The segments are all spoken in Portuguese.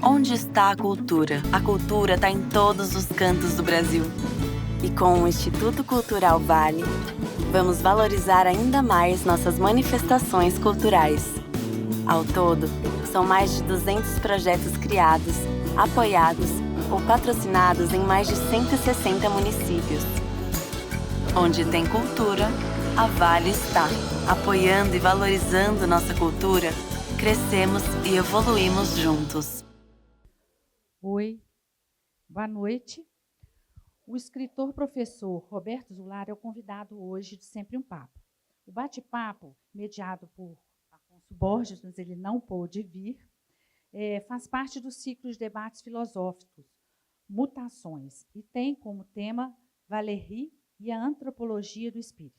Onde está a cultura? A cultura está em todos os cantos do Brasil. E com o Instituto Cultural Vale, vamos valorizar ainda mais nossas manifestações culturais. Ao todo, são mais de 200 projetos criados, apoiados ou patrocinados em mais de 160 municípios. Onde tem cultura, a Vale está. Apoiando e valorizando nossa cultura, crescemos e evoluímos juntos. Oi, boa noite. O escritor-professor Roberto Zular é o convidado hoje de Sempre um Papo. O bate-papo, mediado por Afonso Borges, mas ele não pôde vir, faz parte do ciclo de debates filosóficos, Mutações, e tem como tema Valéry e a antropologia do espírito.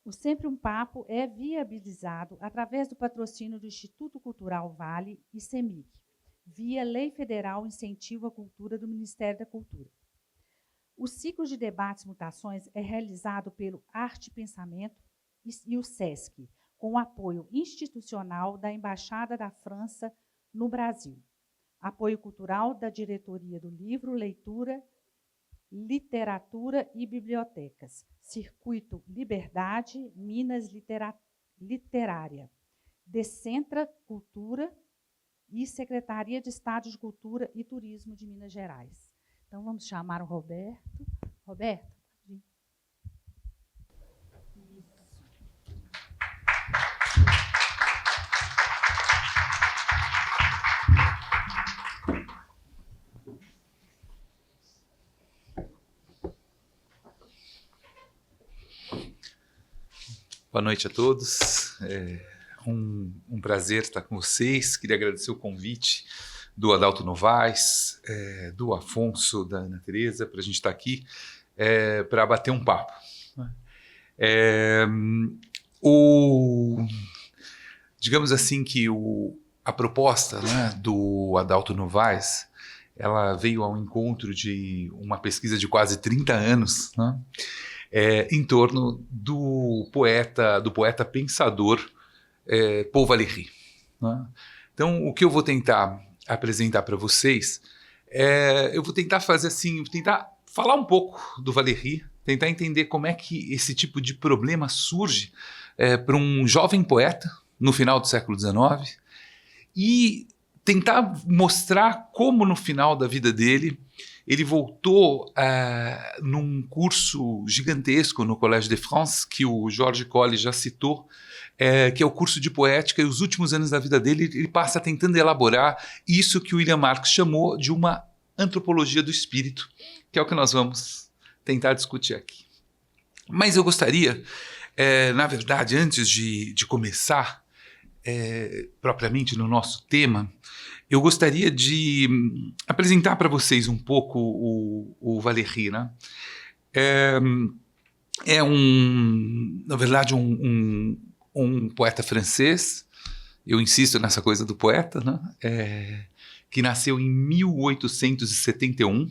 O Sempre um Papo é viabilizado através do patrocínio do Instituto Cultural Vale e CEMIG, via Lei Federal Incentivo à Cultura do Ministério da Cultura. O ciclo de debates Mutações é realizado pelo Arte e Pensamento e o SESC, com o apoio institucional da Embaixada da França no Brasil. Apoio cultural da Diretoria do Livro, Leitura, Literatura e Bibliotecas. Circuito Liberdade, Minas Literária. Decentra Cultura e Secretaria de Estado de Cultura e Turismo de Minas Gerais. Então, vamos chamar o Roberto. Roberto, pode vir. Boa noite a todos. Um prazer estar com vocês. Queria agradecer o convite do Adalto Novaes, do Afonso, da Ana Teresa, para a gente estar aqui para bater um papo. Digamos assim que a proposta, né, do Adalto Novaes, ela veio ao encontro de uma pesquisa de quase 30 anos, né, em torno do poeta pensador Paul Valéry, né? Então, o que eu vou tentar apresentar para vocês, eu vou tentar fazer assim, tentar falar um pouco do Valéry, tentar entender como é que esse tipo de problema surge para um jovem poeta no final do século XIX e tentar mostrar como no final da vida dele ele voltou num curso gigantesco no Collège de France, que o Georges Colli já citou, que é o curso de poética, e os últimos anos da vida dele ele passa tentando elaborar isso que o William Marx chamou de uma antropologia do espírito, que é o que nós vamos tentar discutir aqui. Mas eu gostaria, na verdade, antes de começar propriamente no nosso tema, eu gostaria de apresentar para vocês um pouco o Valéry, né? Na verdade, um poeta francês, eu insisto nessa coisa do poeta, né? Que nasceu em 1871,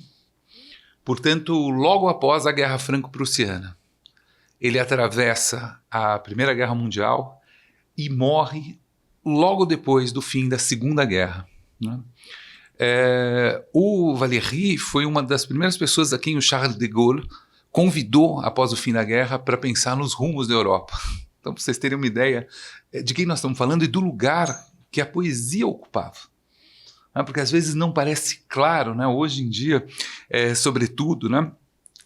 portanto, logo após a Guerra Franco-Prussiana. Ele atravessa a Primeira Guerra Mundial e morre logo depois do fim da Segunda Guerra, né? O Valéry foi uma das primeiras pessoas a quem o Charles de Gaulle convidou após o fim da guerra para pensar nos rumos da Europa. Então, para vocês terem uma ideia de quem nós estamos falando e do lugar que a poesia ocupava. Porque às vezes não parece claro, né? Hoje em dia, sobretudo, né?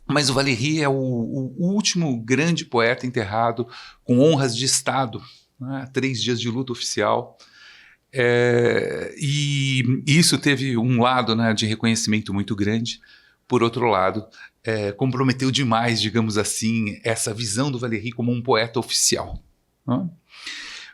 Mas o Valéry é o último grande poeta enterrado com honras de Estado, né? 3 dias de luta oficial. E isso teve um lado, né, de reconhecimento muito grande. Por outro lado, comprometeu demais, digamos assim, essa visão do Valéry como um poeta oficial, né?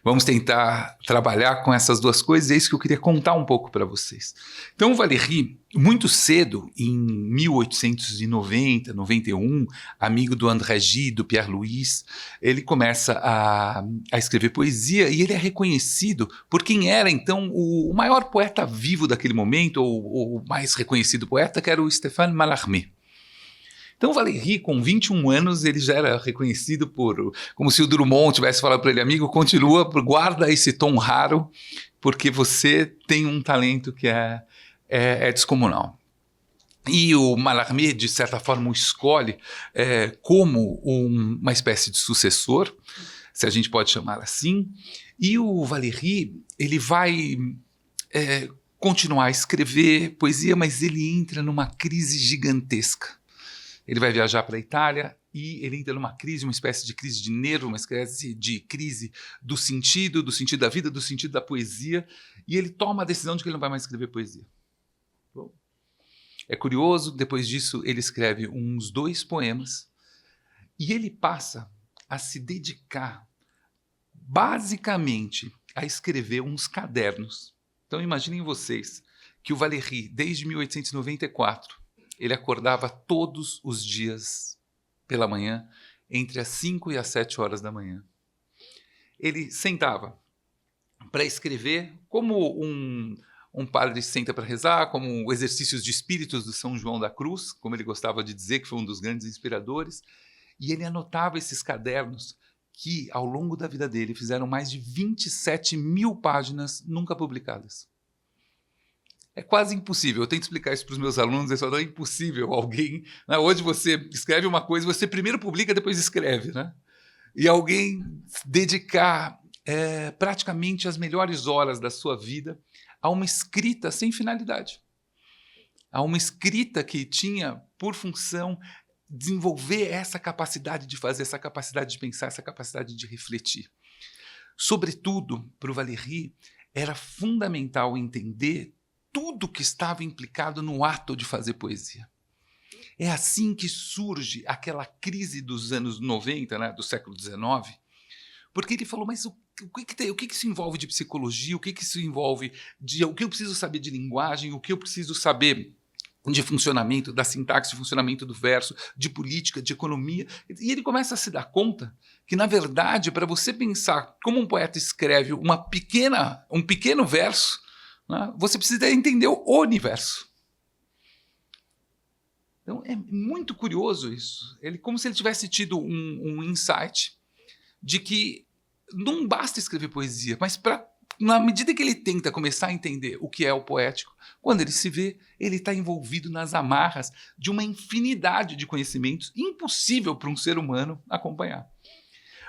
Vamos tentar trabalhar com essas duas coisas, é isso que eu queria contar um pouco para vocês. Então, o Valéry, muito cedo, em 1890, 91, amigo do André Gide, do Pierre Louis, ele começa a escrever poesia e ele é reconhecido por quem era, então, o maior poeta vivo daquele momento, ou o mais reconhecido poeta, que era o Stéphane Mallarmé. Então, o Valéry, com 21 anos, ele já era reconhecido como se o Drummond tivesse falado para ele, amigo, continua, guarda esse tom raro porque você tem um talento que é descomunal. E o Mallarmé, de certa forma, o escolhe como uma espécie de sucessor, se a gente pode chamar assim, e o Valéry, ele vai continuar a escrever poesia, mas ele entra numa crise gigantesca. Ele vai viajar para a Itália e ele entra numa crise, uma espécie de crise de nervo, uma espécie de crise do sentido da vida, do sentido da poesia, e ele toma a decisão de que ele não vai mais escrever poesia. Bom, é curioso, depois disso ele escreve uns 2 poemas e ele passa a se dedicar basicamente a escrever uns cadernos. Então imaginem vocês que o Valéry, desde 1894, ele acordava todos os dias pela manhã, entre as 5 e as 7 horas da manhã. Ele sentava para escrever como um padre senta para rezar, como exercícios de espíritos do São João da Cruz, como ele gostava de dizer, que foi um dos grandes inspiradores, e ele anotava esses cadernos que, ao longo da vida dele, fizeram mais de 27 mil páginas nunca publicadas. É quase impossível. Eu tento explicar isso para os meus alunos, eles falam, é impossível alguém... Né? Hoje você escreve uma coisa, você primeiro publica, depois escreve. Né? E alguém dedicar praticamente as melhores horas da sua vida a uma escrita sem finalidade. A uma escrita que tinha por função desenvolver essa capacidade de fazer, essa capacidade de pensar, essa capacidade de refletir. Sobretudo, para o Valéry, era fundamental entender tudo que estava implicado no ato de fazer poesia. É assim que surge aquela crise dos anos 90, né, do século XIX, porque ele falou, mas o que isso envolve de psicologia, o que isso envolve o que eu preciso saber de linguagem, o que eu preciso saber de funcionamento, da sintaxe, de funcionamento do verso, de política, de economia. E ele começa a se dar conta que, na verdade, para você pensar como um poeta escreve um pequeno verso, né, você precisa entender o universo. Então, é muito curioso isso. Como se ele tivesse tido um insight de que não basta escrever poesia, mas na medida que ele tenta começar a entender o que é o poético, quando ele se vê, ele está envolvido nas amarras de uma infinidade de conhecimentos impossível para um ser humano acompanhar.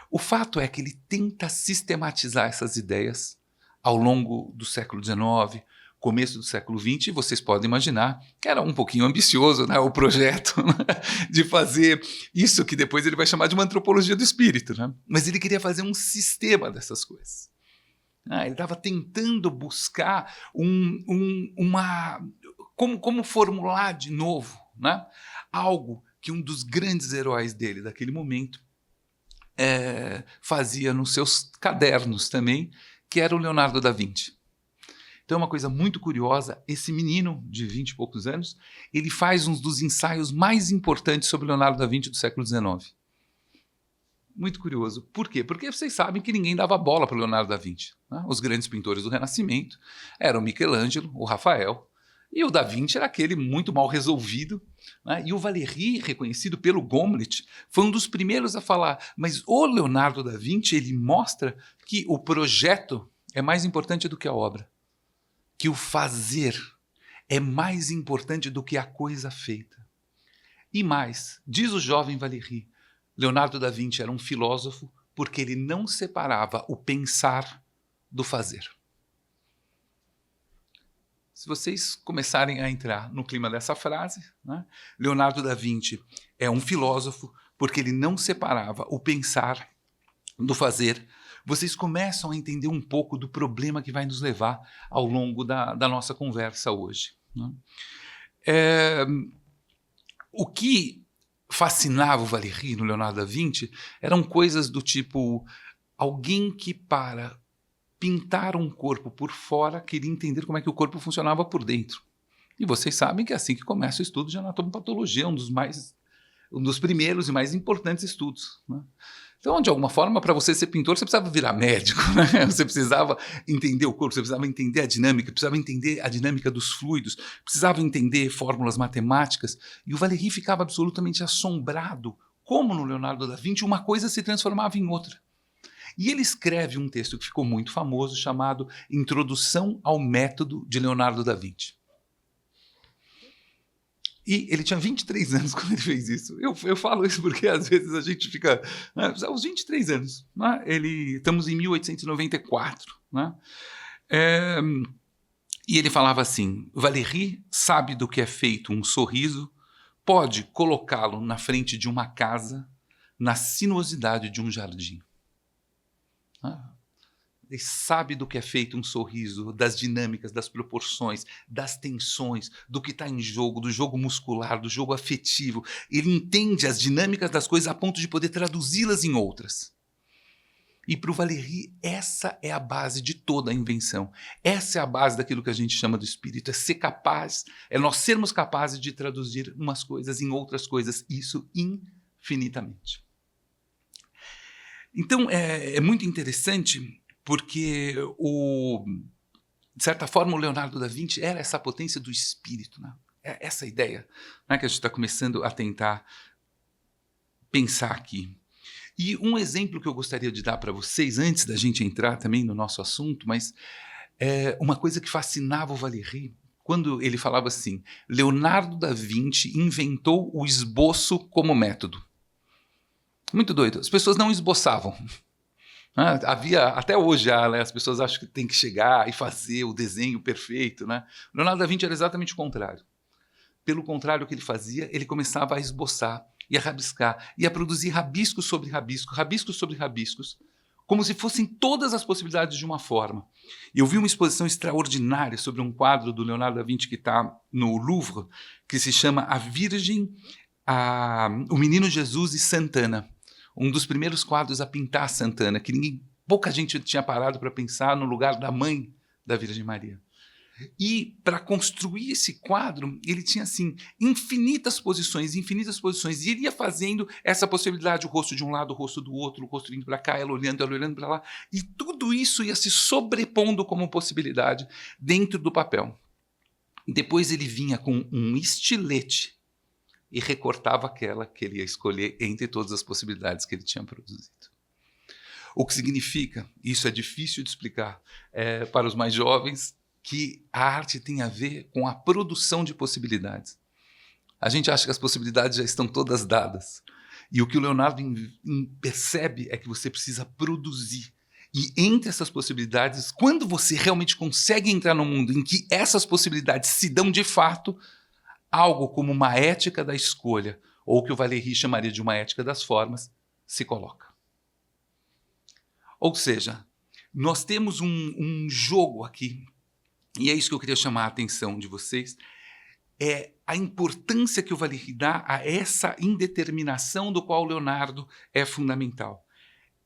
O fato é que ele tenta sistematizar essas ideias ao longo do século XIX, começo do século XX, e vocês podem imaginar que era um pouquinho ambicioso, né, o projeto, né, de fazer isso que depois ele vai chamar de uma antropologia do espírito. Né? Mas ele queria fazer um sistema dessas coisas. Ele estava tentando buscar como formular de novo, né, algo que um dos grandes heróis dele daquele momento fazia nos seus cadernos também, que era o Leonardo da Vinci. Então é uma coisa muito curiosa, esse menino de 20 e poucos anos, ele faz um dos ensaios mais importantes sobre Leonardo da Vinci do século XIX. Muito curioso. Por quê? Porque vocês sabem que ninguém dava bola para o Leonardo da Vinci. Né? Os grandes pintores do Renascimento eram o Michelangelo, o Rafael, e o da Vinci era aquele muito mal resolvido. Né? E o Valéry, reconhecido pelo Gombrich, foi um dos primeiros a falar, mas o Leonardo da Vinci, ele mostra que o projeto é mais importante do que a obra, que o fazer é mais importante do que a coisa feita. E mais, diz o jovem Valéry, Leonardo da Vinci era um filósofo porque ele não separava o pensar do fazer. Se vocês começarem a entrar no clima dessa frase, né, Leonardo da Vinci é um filósofo porque ele não separava o pensar do fazer, vocês começam a entender um pouco do problema que vai nos levar ao longo da nossa conversa hoje. Né? O que fascinava o Valéry no Leonardo da Vinci eram coisas do tipo alguém que para pintar um corpo por fora queria entender como é que o corpo funcionava por dentro. E vocês sabem que é assim que começa o estudo de anatomopatologia, um dos primeiros e mais importantes estudos. Né? Então, de alguma forma, para você ser pintor, você precisava virar médico, né? Você precisava entender o corpo, você precisava entender a dinâmica, precisava entender a dinâmica dos fluidos, precisava entender fórmulas matemáticas. E o Valéry ficava absolutamente assombrado como no Leonardo da Vinci uma coisa se transformava em outra. E ele escreve um texto que ficou muito famoso, chamado Introdução ao Método de Leonardo da Vinci. E ele tinha 23 anos quando ele fez isso. Eu falo isso porque às vezes a gente fica... Né, aos 23 anos. Né, estamos em 1894. Né, e ele falava assim: Valéry sabe do que é feito um sorriso, pode colocá-lo na frente de uma casa, na sinuosidade de um jardim. Ele sabe do que é feito um sorriso, das dinâmicas, das proporções, das tensões, do que está em jogo, do jogo muscular, do jogo afetivo. Ele entende as dinâmicas das coisas a ponto de poder traduzi-las em outras. E para o Valéry, essa é a base de toda a invenção. Essa é a base daquilo que a gente chama do espírito. É ser capaz, é nós sermos capazes de traduzir umas coisas em outras coisas. Isso infinitamente. Então, é muito interessante porque, de certa forma, o Leonardo da Vinci era essa potência do espírito. Né? É essa ideia, né, que a gente está começando a tentar pensar aqui. E um exemplo que eu gostaria de dar para vocês, antes da gente entrar também no nosso assunto, mas uma coisa que fascinava o Valéry, quando ele falava assim: Leonardo da Vinci inventou o esboço como método. Muito doido. As pessoas não esboçavam. Havia, até hoje, né, as pessoas acham que tem que chegar e fazer o desenho perfeito. Né? O Leonardo da Vinci era exatamente o contrário. Pelo contrário, o que ele fazia, ele começava a esboçar e a rabiscar, e a produzir rabiscos sobre rabiscos, rabiscos sobre rabiscos, como se fossem todas as possibilidades de uma forma. E eu vi uma exposição extraordinária sobre um quadro do Leonardo da Vinci que está no Louvre, que se chama A Virgem, o Menino Jesus e Santana. Um dos primeiros quadros a pintar Santana, que pouca gente tinha parado para pensar no lugar da mãe da Virgem Maria. E para construir esse quadro, ele tinha assim infinitas posições, e ele ia fazendo essa possibilidade, o rosto de um lado, o rosto do outro, o rosto vindo para cá, ela olhando para lá, e tudo isso ia se sobrepondo como possibilidade dentro do papel. Depois ele vinha com um estilete e recortava aquela que ele ia escolher entre todas as possibilidades que ele tinha produzido. O que significa, isso é difícil de explicar para os mais jovens, que a arte tem a ver com a produção de possibilidades. A gente acha que as possibilidades já estão todas dadas. E o que o Leonardo percebe é que você precisa produzir. E entre essas possibilidades, quando você realmente consegue entrar num mundo em que essas possibilidades se dão de fato, algo como uma ética da escolha, ou o que o Valéry chamaria de uma ética das formas, se coloca. Ou seja, nós temos um jogo aqui, e é isso que eu queria chamar a atenção de vocês, é a importância que o Valéry dá a essa indeterminação do qual o Leonardo é fundamental.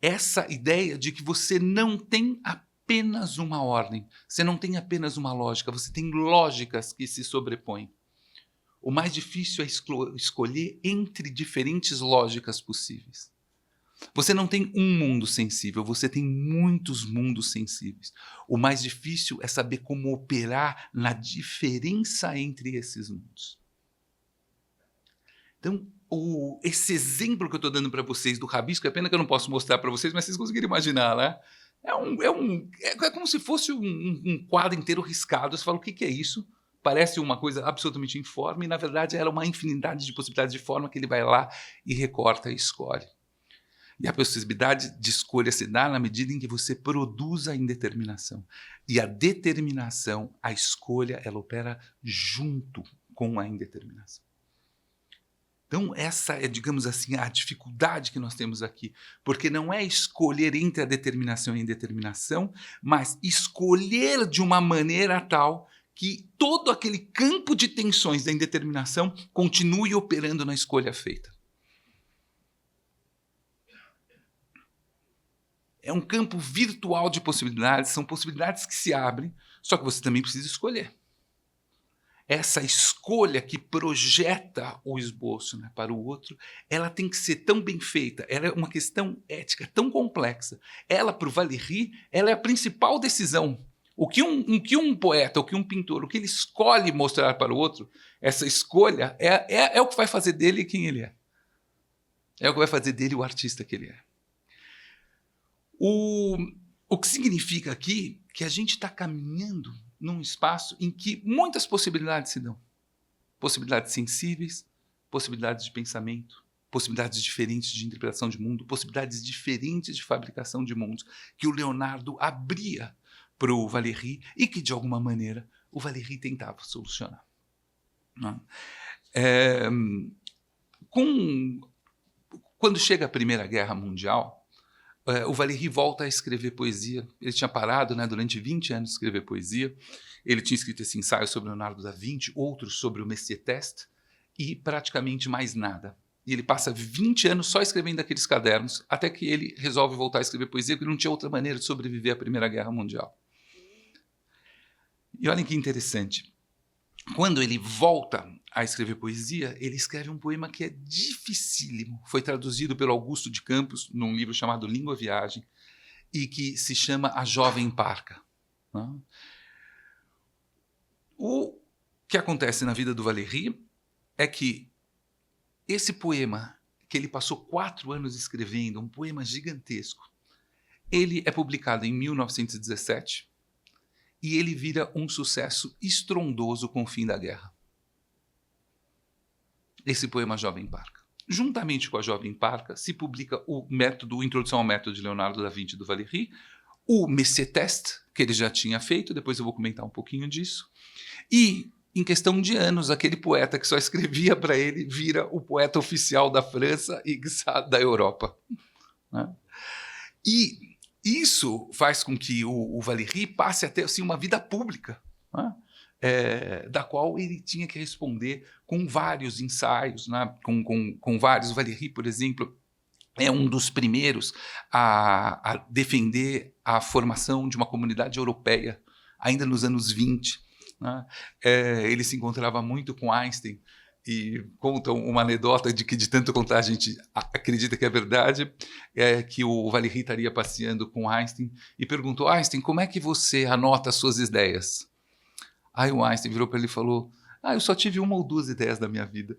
Essa ideia de que você não tem apenas uma ordem, você não tem apenas uma lógica, você tem lógicas que se sobrepõem. O mais difícil é escolher entre diferentes lógicas possíveis. Você não tem um mundo sensível, você tem muitos mundos sensíveis. O mais difícil é saber como operar na diferença entre esses mundos. Então, esse exemplo que eu estou dando para vocês do rabisco, é pena que eu não posso mostrar para vocês, mas vocês conseguiram imaginar, né? É como se fosse um quadro inteiro riscado. Você fala, o que é isso? Parece uma coisa absolutamente informe, e na verdade era uma infinidade de possibilidades de forma que ele vai lá e recorta e escolhe. E a possibilidade de escolha se dá na medida em que você produz a indeterminação. E a determinação, a escolha, ela opera junto com a indeterminação. Então essa é, digamos assim, a dificuldade que nós temos aqui, porque não é escolher entre a determinação e a indeterminação, mas escolher de uma maneira tal que todo aquele campo de tensões da indeterminação continue operando na escolha feita. É um campo virtual de possibilidades, são possibilidades que se abrem, só que você também precisa escolher. Essa escolha que projeta o esboço, né, para o outro, ela tem que ser tão bem feita, ela é uma questão ética tão complexa. Ela, para o Valéry, ela é a principal decisão. O que um poeta, o que um pintor, o que ele escolhe mostrar para o outro, essa escolha é o que vai fazer dele quem ele é. É o que vai fazer dele o artista que ele é. O que significa aqui que a gente está caminhando num espaço em que muitas possibilidades se dão. Possibilidades sensíveis, possibilidades de pensamento, possibilidades diferentes de interpretação de mundo, possibilidades diferentes de fabricação de mundos, que o Leonardo abria para o Valéry e que, de alguma maneira, o Valéry tentava solucionar. Quando chega a Primeira Guerra Mundial, o Valéry volta a escrever poesia. Ele tinha parado, né, durante 20 anos de escrever poesia. Ele tinha escrito esse ensaio sobre Leonardo da Vinci, outros sobre o Messier Test, e praticamente mais nada. E ele passa 20 anos só escrevendo aqueles cadernos, até que ele resolve voltar a escrever poesia, porque não tinha outra maneira de sobreviver à Primeira Guerra Mundial. E olhem que interessante. Quando ele volta a escrever poesia, ele escreve um poema que é dificílimo. Foi traduzido pelo Augusto de Campos num livro chamado Língua Viagem e que se chama A Jovem Parca. O que acontece na vida do Valéry é que esse poema, que ele passou 4 anos escrevendo, um poema gigantesco, ele é publicado em 1917 e ele vira um sucesso estrondoso com o fim da guerra. Esse poema Jovem Parca. Juntamente com a Jovem Parca, se publica o Introdução ao Método de Leonardo da Vinci do Valéry, o Messier Test, que ele já tinha feito, depois eu vou comentar um pouquinho disso, e, em questão de anos, aquele poeta que só escrevia para ele vira o poeta oficial da França e da Europa. E isso faz com que o Valéry passe a ter assim, uma vida pública, da qual ele tinha que responder com vários ensaios, com vários. O Valéry, por exemplo, é um dos primeiros a defender a formação de uma comunidade europeia, ainda nos anos 20. Ele se encontrava muito com Einstein, e contam uma anedota de que, de tanto contar, a gente acredita que é verdade, que o Valéry estaria passeando com Einstein e perguntou: Einstein, como é que você anota as suas ideias? Aí o Einstein virou para ele e falou: eu só tive 1 ou 2 ideias da minha vida.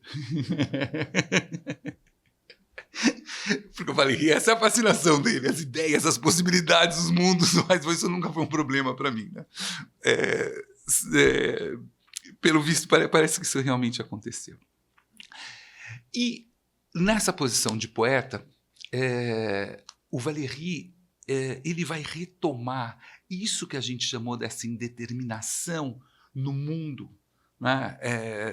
Porque eu falei, essa é a fascinação dele, as ideias, as possibilidades, os mundos, mas isso nunca foi um problema para mim, né? Pelo visto, parece que isso realmente aconteceu. E nessa posição de poeta, o Valéry ele vai retomar isso que a gente chamou dessa indeterminação no mundo, né?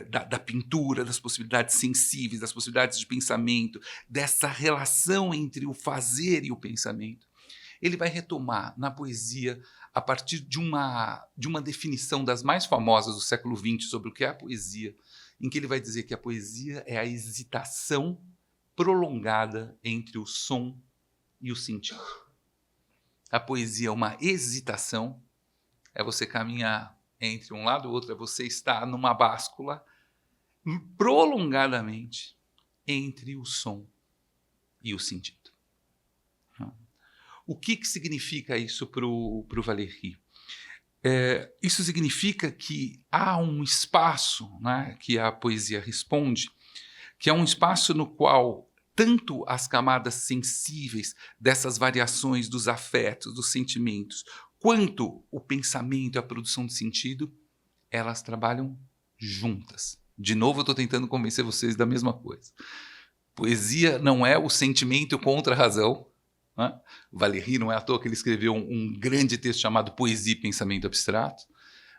Da pintura, das possibilidades sensíveis, das possibilidades de pensamento, dessa relação entre o fazer e o pensamento. Ele vai retomar na poesia a partir de uma definição das mais famosas do século XX sobre o que é a poesia, em que ele vai dizer que a poesia é a hesitação prolongada entre o som e o sentido. A poesia é uma hesitação, é você caminhar entre um lado e o outro, é você estar numa báscula prolongadamente entre o som e o sentido. O que significa isso para o Valéry? Isso significa que há um espaço, né, que a poesia responde, que é um espaço no qual tanto as camadas sensíveis dessas variações dos afetos, dos sentimentos, quanto o pensamento e a produção de sentido, elas trabalham juntas. De novo, eu estou tentando convencer vocês da mesma coisa. Poesia não é o sentimento contra a razão. O Valéry não é à toa que ele escreveu um grande texto chamado Poesia e Pensamento Abstrato,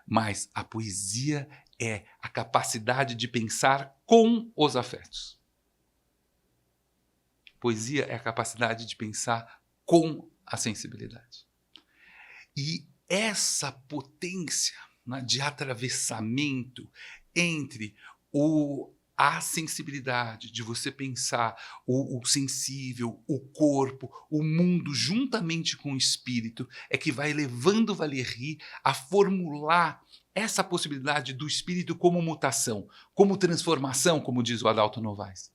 mas a poesia é a capacidade de pensar com os afetos. Poesia é a capacidade de pensar com a sensibilidade. E essa potência, né, de atravessamento entre a sensibilidade, de você pensar o sensível, o corpo, o mundo, juntamente com o espírito, é que vai levando Valéry a formular essa possibilidade do espírito como mutação, como transformação, como diz o Adalto Novaes.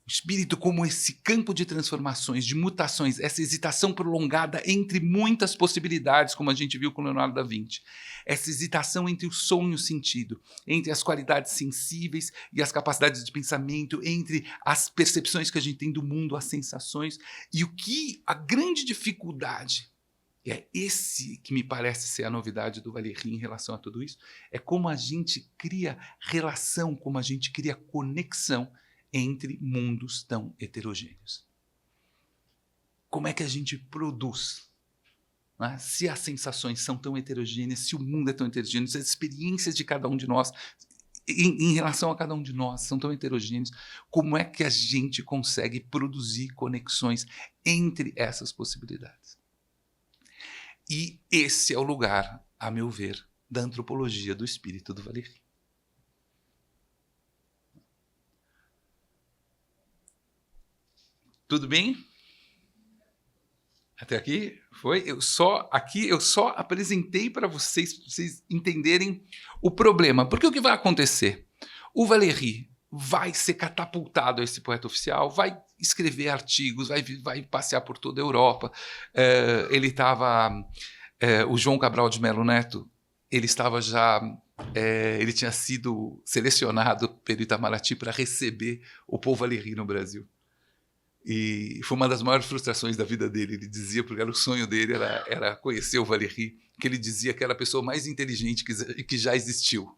O espírito como esse campo de transformações, de mutações, essa hesitação prolongada entre muitas possibilidades, como a gente viu com Leonardo da Vinci. Essa hesitação entre o sonho e o sentido, entre as qualidades sensíveis e as capacidades de pensamento, entre as percepções que a gente tem do mundo, as sensações. E a grande dificuldade, e é esse que me parece ser a novidade do Valéry em relação a tudo isso, é como a gente cria relação, como a gente cria conexão entre mundos tão heterogêneos. Como é que a gente produz? Né? Se as sensações são tão heterogêneas, se o mundo é tão heterogêneo, se as experiências de cada um de nós, em relação a cada um de nós, são tão heterogêneos, como é que a gente consegue produzir conexões entre essas possibilidades? E esse é o lugar, a meu ver, da antropologia do espírito do Valéry. Tudo bem? Até aqui? Foi? Eu só apresentei para vocês entenderem o problema. Porque o que vai acontecer? O Valéry vai ser catapultado a esse poeta oficial, vai escrever artigos, vai passear por toda a Europa. O João Cabral de Melo Neto, ele tinha sido selecionado pelo Itamaraty para receber o Paul Valéry no Brasil. E foi uma das maiores frustrações da vida dele. Ele dizia, porque era o sonho dele, era conhecer o Valéry, que ele dizia que era a pessoa mais inteligente que já existiu.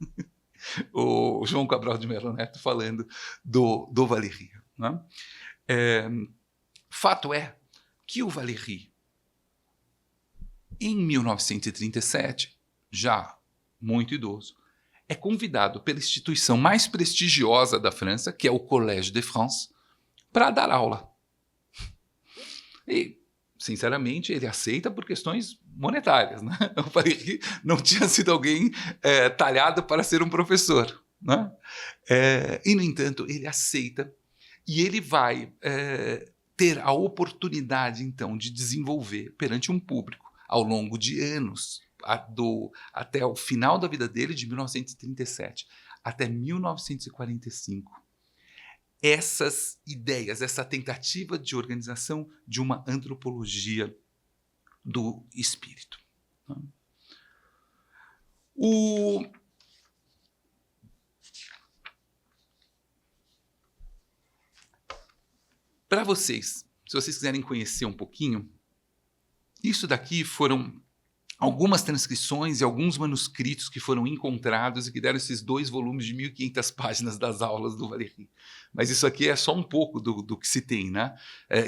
O João Cabral de Melo Neto falando do Valéry. Né? Fato é que o Valéry, em 1937, já muito idoso, é convidado pela instituição mais prestigiosa da França, que é o Collège de France, para dar aula. E, sinceramente, ele aceita por questões monetárias. Né? O Valéry não tinha sido alguém talhado para ser um professor. Né? E, no entanto, ele aceita e ele vai ter a oportunidade, então, de desenvolver perante um público, ao longo de anos, até o final da vida dele, de 1937 até 1945, essas ideias, essa tentativa de organização de uma antropologia do espírito. Para vocês, se vocês quiserem conhecer um pouquinho, isso daqui foram algumas transcrições e alguns manuscritos que foram encontrados e que deram esses 2 volumes de 1.500 páginas das aulas do Valéry. Mas isso aqui é só um pouco do que se tem, né?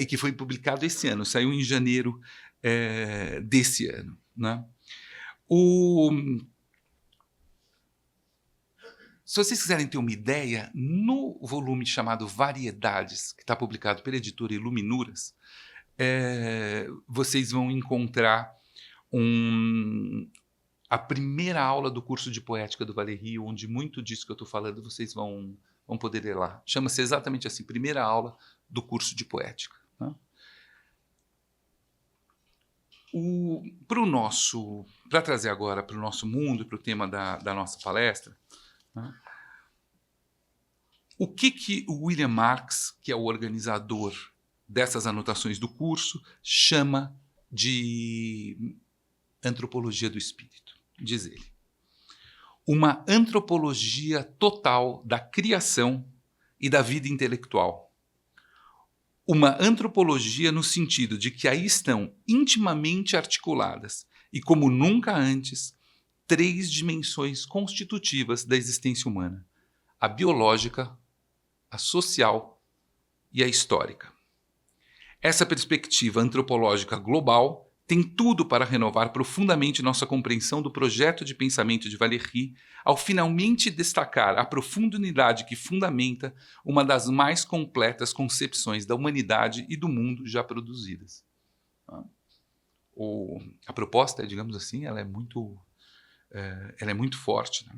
E que foi publicado esse ano, saiu em janeiro desse ano. Né? Se vocês quiserem ter uma ideia, no volume chamado Variedades, que está publicado pela editora Iluminuras, vocês vão encontrar a primeira aula do curso de poética do Valéry, onde muito disso que eu estou falando vocês vão poder ler lá. Chama-se exatamente assim, primeira aula do curso de poética. Né? Para trazer agora para o nosso mundo, para o tema da nossa palestra, né? O que o William Marx, que é o organizador dessas anotações do curso, chama de antropologia do espírito, diz ele. Uma antropologia total da criação e da vida intelectual. Uma antropologia no sentido de que aí estão intimamente articuladas e como nunca antes 3 dimensões constitutivas da existência humana: a biológica, a social e a histórica. Essa perspectiva antropológica global tem tudo para renovar profundamente nossa compreensão do projeto de pensamento de Valéry, ao finalmente destacar a profunda unidade que fundamenta uma das mais completas concepções da humanidade e do mundo já produzidas. A proposta, digamos assim, ela é muito forte. Né?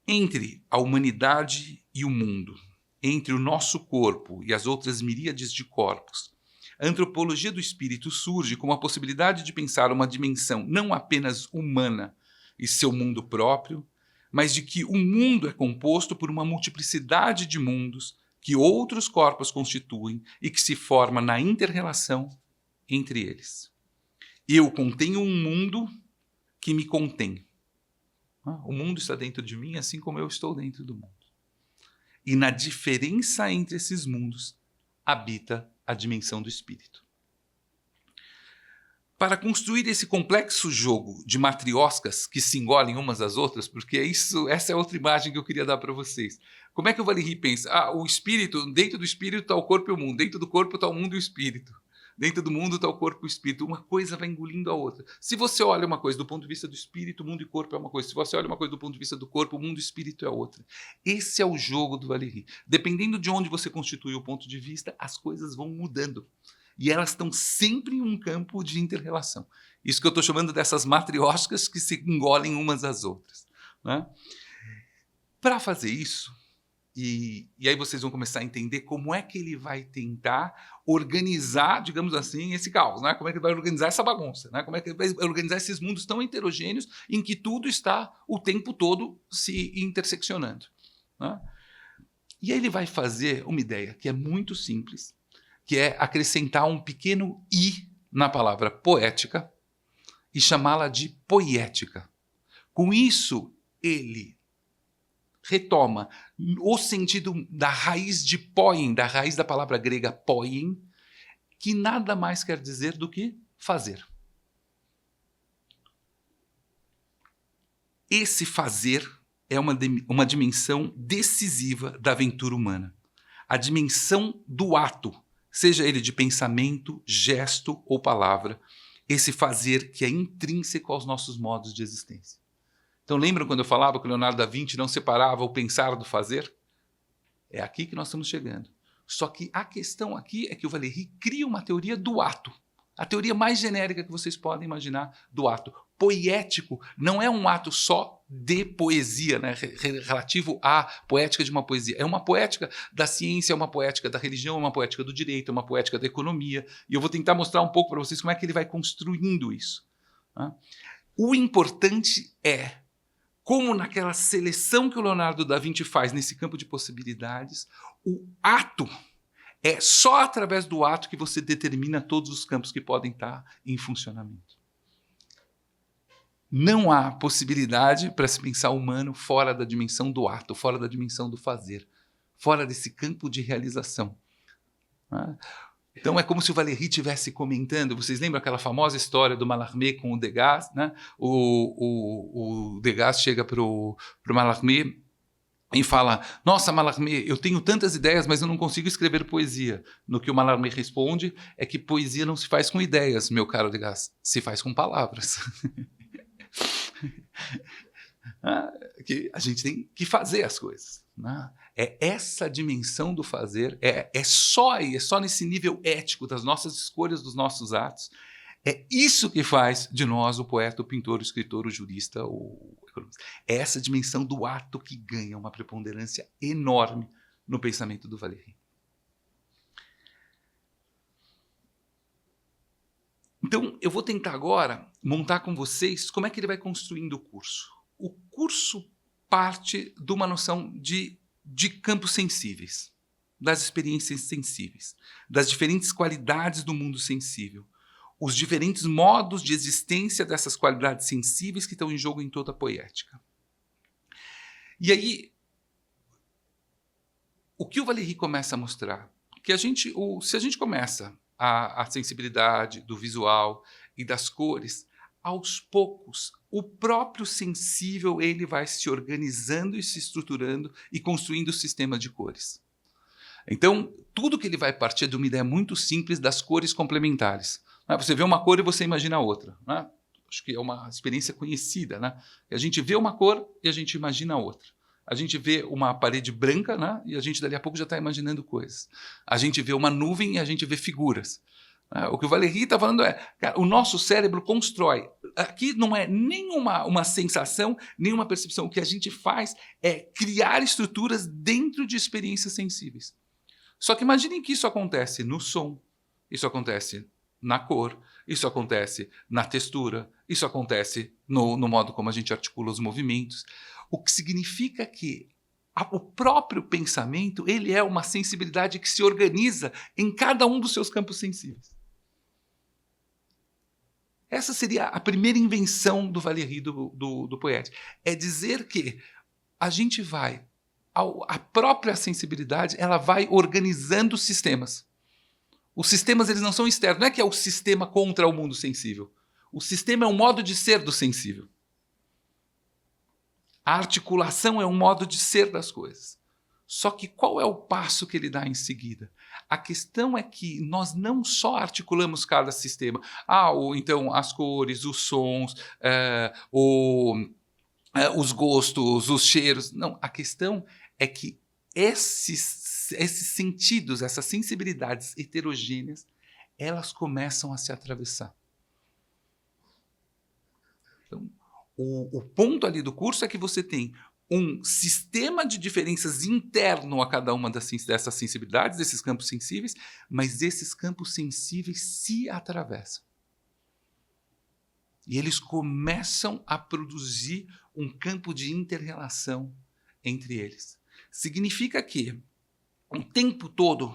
Entre a humanidade e o mundo, entre o nosso corpo e as outras miríades de corpos, a antropologia do espírito surge como a possibilidade de pensar uma dimensão não apenas humana e seu mundo próprio, mas de que o mundo é composto por uma multiplicidade de mundos que outros corpos constituem e que se forma na inter-relação entre eles. Eu contenho um mundo que me contém. O mundo está dentro de mim, assim como eu estou dentro do mundo. E na diferença entre esses mundos habita a dimensão do espírito. Para construir esse complexo jogo de matrioscas que se engolem umas às outras, porque essa é outra imagem que eu queria dar para vocês. Como é que o Valéry pensa? O espírito, dentro do espírito está o corpo e o mundo, dentro do corpo está o mundo e o espírito. Dentro do mundo está o corpo e o espírito. Uma coisa vai engolindo a outra. Se você olha uma coisa do ponto de vista do espírito, mundo e corpo é uma coisa. Se você olha uma coisa do ponto de vista do corpo, mundo e espírito é outra. Esse é o jogo do Valéry. Dependendo de onde você constitui o ponto de vista, as coisas vão mudando. E elas estão sempre em um campo de inter-relação. Isso que eu estou chamando dessas matrioscas que se engolem umas às outras, né? Para fazer isso, e aí vocês vão começar a entender como é que ele vai tentar organizar, digamos assim, esse caos, né? Como é que ele vai organizar essa bagunça, né? Como é que ele vai organizar esses mundos tão heterogêneos em que tudo está o tempo todo se interseccionando, né? E aí ele vai fazer uma ideia que é muito simples, que é acrescentar um pequeno i na palavra poética e chamá-la de poiética. Com isso, ele retoma o sentido da raiz de poien, da raiz da palavra grega poien, que nada mais quer dizer do que fazer. Esse fazer é uma dimensão decisiva da aventura humana. A dimensão do ato, seja ele de pensamento, gesto ou palavra, esse fazer que é intrínseco aos nossos modos de existência. Então lembram quando eu falava que o Leonardo da Vinci não separava o pensar do fazer? É aqui que nós estamos chegando. Só que a questão aqui é que o Valéry cria uma teoria do ato. A teoria mais genérica que vocês podem imaginar do ato. Poético não é um ato só de poesia, né, relativo à poética de uma poesia. É uma poética da ciência, é uma poética da religião, é uma poética do direito, é uma poética da economia. E eu vou tentar mostrar um pouco para vocês como é que ele vai construindo isso, né? O importante é como naquela seleção que o Leonardo da Vinci faz nesse campo de possibilidades, o ato é só através do ato que você determina todos os campos que podem estar em funcionamento. Não há possibilidade para se pensar humano fora da dimensão do ato, fora da dimensão do fazer, fora desse campo de realização, né? Então é como se o Valéry estivesse comentando. Vocês lembram aquela famosa história do Mallarmé com o Degas, né? O Degas chega para o Mallarmé e fala: nossa, Mallarmé, eu tenho tantas ideias, mas eu não consigo escrever poesia. No que o Mallarmé responde é que poesia não se faz com ideias, meu caro Degas, se faz com palavras. Que a gente tem que fazer as coisas, né? É essa dimensão do fazer, é só nesse nível ético das nossas escolhas, dos nossos atos. É isso que faz de nós o poeta, o pintor, o escritor, o jurista, o economista. É essa dimensão do ato que ganha uma preponderância enorme no pensamento do Valéry. Então, eu vou tentar agora montar com vocês como é que ele vai construindo o curso. O curso parte de uma noção de campos sensíveis, das experiências sensíveis, das diferentes qualidades do mundo sensível, os diferentes modos de existência dessas qualidades sensíveis que estão em jogo em toda a poética. E aí, o que o Valéry começa a mostrar? Que se a gente começa a sensibilidade do visual e das cores, aos poucos, o próprio sensível ele vai se organizando e se estruturando e construindo o sistema de cores. Então, tudo que ele vai partir de uma ideia muito simples das cores complementares. Você vê uma cor e você imagina outra, né? Acho que é uma experiência conhecida, né? A gente vê uma cor e a gente imagina outra. A gente vê uma parede branca, né? E a gente dali a pouco já está imaginando coisas. A gente vê uma nuvem e a gente vê figuras. O que o Valéry está falando é, cara, o nosso cérebro constrói. Aqui não é nenhuma sensação, nenhuma percepção. O que a gente faz é criar estruturas dentro de experiências sensíveis. Só que imaginem que isso acontece no som, isso acontece na cor, isso acontece na textura, isso acontece no modo como a gente articula os movimentos. O que significa que o próprio pensamento, ele é uma sensibilidade que se organiza em cada um dos seus campos sensíveis. Essa seria a primeira invenção do Valéry, do Poet. É dizer que a gente vai, a própria sensibilidade, ela vai organizando sistemas. Os sistemas, eles não são externos, não é que é o sistema contra o mundo sensível. O sistema é um modo de ser do sensível. A articulação é um modo de ser das coisas. Só que qual é o passo que ele dá em seguida? A questão é que nós não só articulamos cada sistema. Então as cores, os sons, os gostos, os cheiros. Não, a questão é que esses sentidos, essas sensibilidades heterogêneas, elas começam a se atravessar. Então, o ponto ali do curso é que você tem um sistema de diferenças interno a cada uma dessas sensibilidades, desses campos sensíveis, mas esses campos sensíveis se atravessam. E eles começam a produzir um campo de inter-relação entre eles. Significa que, o tempo todo,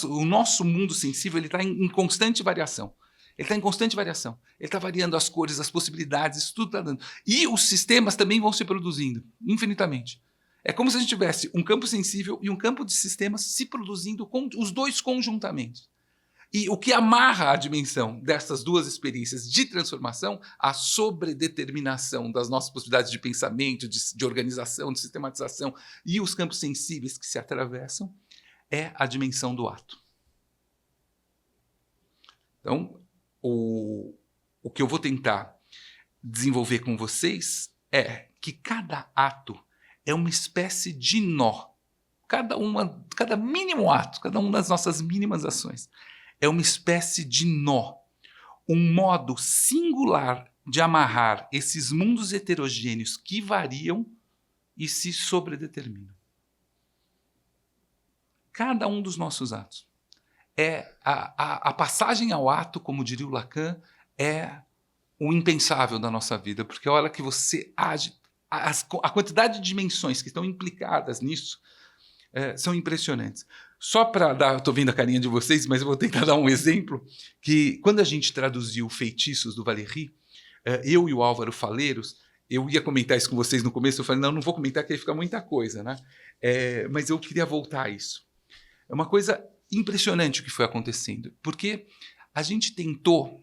o nosso mundo sensível está em constante variação. Ele está em constante variação. Ele está variando as cores, as possibilidades, isso tudo está dando. E os sistemas também vão se produzindo, infinitamente. É como se a gente tivesse um campo sensível e um campo de sistemas se produzindo, os dois conjuntamente. E o que amarra a dimensão dessas duas experiências de transformação, a sobredeterminação das nossas possibilidades de pensamento, de organização, de sistematização, e os campos sensíveis que se atravessam, é a dimensão do ato. Então, o que eu vou tentar desenvolver com vocês é que cada ato é uma espécie de nó. Cada mínimo ato, cada uma das nossas mínimas ações, é uma espécie de nó. Um modo singular de amarrar esses mundos heterogêneos que variam e se sobredeterminam. Cada um dos nossos atos. A passagem ao ato, como diria o Lacan, é o impensável da nossa vida, porque a hora que você age, a quantidade de dimensões que estão implicadas nisso são impressionantes. Só para dar, estou vendo a carinha de vocês, mas eu vou tentar dar um exemplo, que quando a gente traduziu Feitiços do Valéry, eu e o Álvaro Faleiros, eu ia comentar isso com vocês no começo, eu falei, não vou comentar, que aí fica muita coisa, né? Mas eu queria voltar a isso. É uma coisa impressionante o que foi acontecendo, porque a gente tentou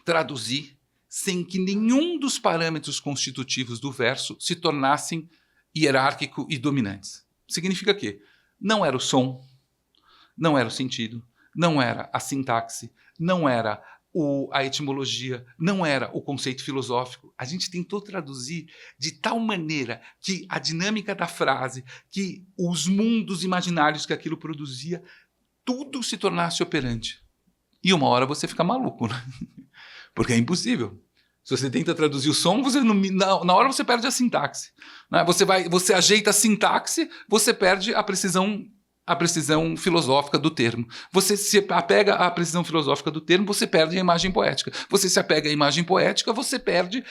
traduzir sem que nenhum dos parâmetros constitutivos do verso se tornassem hierárquico e dominantes. Significa que não era o som, não era o sentido, não era a sintaxe, não era a etimologia, não era o conceito filosófico. A gente tentou traduzir de tal maneira que a dinâmica da frase, que os mundos imaginários que aquilo produzia, tudo se tornasse operante. E uma hora você fica maluco, né? Porque é impossível. Se você tenta traduzir o som, na hora você perde a sintaxe. Né? Você ajeita a sintaxe, você perde a precisão filosófica do termo. Você se apega à precisão filosófica do termo, você perde a imagem poética. Você se apega à imagem poética, você perde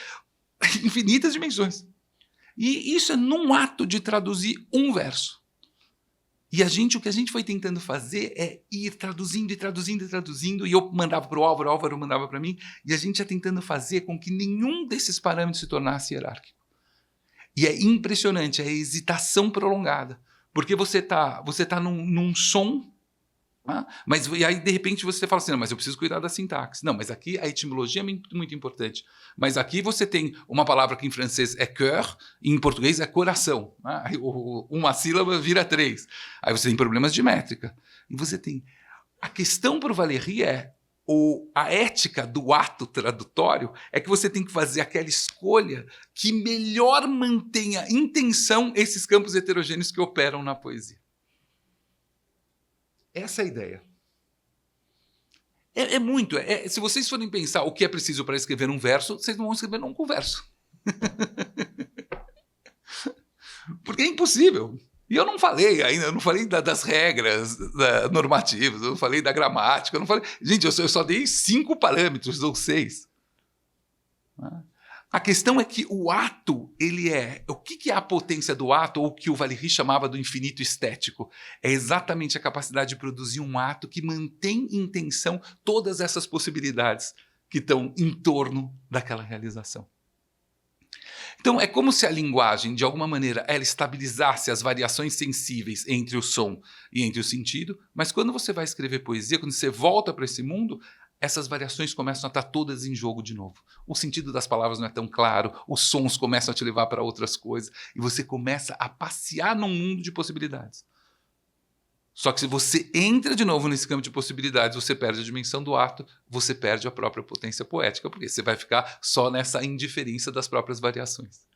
infinitas dimensões. E isso é num ato de traduzir um verso. E o que a gente foi tentando fazer é ir traduzindo e traduzindo e traduzindo, e eu mandava para o Álvaro mandava para mim, e a gente ia tentando fazer com que nenhum desses parâmetros se tornasse hierárquico. E é impressionante, é a hesitação prolongada, porque você tá num som, né? E aí de repente você fala assim, não, mas eu preciso cuidar da sintaxe. Não, mas aqui a etimologia é muito importante. Mas aqui você tem uma palavra que em francês é cœur, e em português é coração. Né? Uma sílaba vira 3. Aí você tem problemas de métrica. E você tem... A questão para o Valéry a ética do ato tradutório é que você tem que fazer aquela escolha que melhor mantenha em tensão esses campos heterogêneos que operam na poesia. Essa é a ideia. Se vocês forem pensar o que é preciso para escrever um verso, vocês não vão escrever nunca um verso. Porque é impossível. E eu não falei ainda, eu não falei das regras normativas, eu não falei da gramática, eu não falei... Gente, eu só dei 5 parâmetros, ou 6. A questão é que o ato, ele é... O que é a potência do ato, ou o que o Valéry chamava do infinito estético? É exatamente a capacidade de produzir um ato que mantém em tensão todas essas possibilidades que estão em torno daquela realização. Então, é como se a linguagem, de alguma maneira, ela estabilizasse as variações sensíveis entre o som e entre o sentido, mas quando você vai escrever poesia, quando você volta para esse mundo, essas variações começam a estar todas em jogo de novo. O sentido das palavras não é tão claro, os sons começam a te levar para outras coisas, e você começa a passear num mundo de possibilidades. Só que se você entra de novo nesse campo de possibilidades, você perde a dimensão do ato, você perde a própria potência poética, porque você vai ficar só nessa indiferença das próprias variações.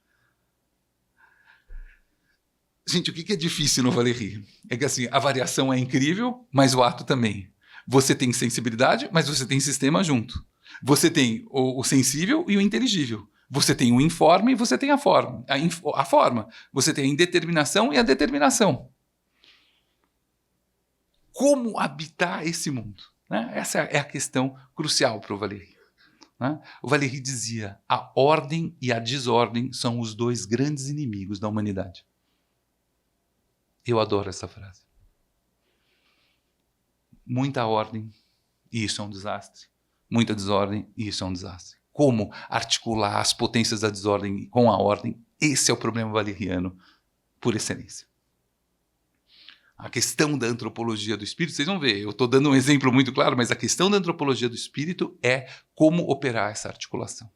Gente, o que é difícil no Valéry? É que assim, a variação é incrível, mas o ato também. Você tem sensibilidade, mas você tem sistema junto. Você tem o sensível e o inteligível. Você tem o informe e você tem a forma. A forma. Você tem a indeterminação e a determinação. Como habitar esse mundo? Né? Essa é a questão crucial para o Valéry. Né? O Valéry dizia: a ordem e a desordem são os dois grandes inimigos da humanidade. Eu adoro essa frase. Muita ordem, e isso é um desastre. Muita desordem, e isso é um desastre. Como articular as potências da desordem com a ordem? Esse é o problema valeriano por excelência. A questão da antropologia do espírito, vocês vão ver, eu estou dando um exemplo muito claro, mas a questão da antropologia do espírito é como operar essa articulação.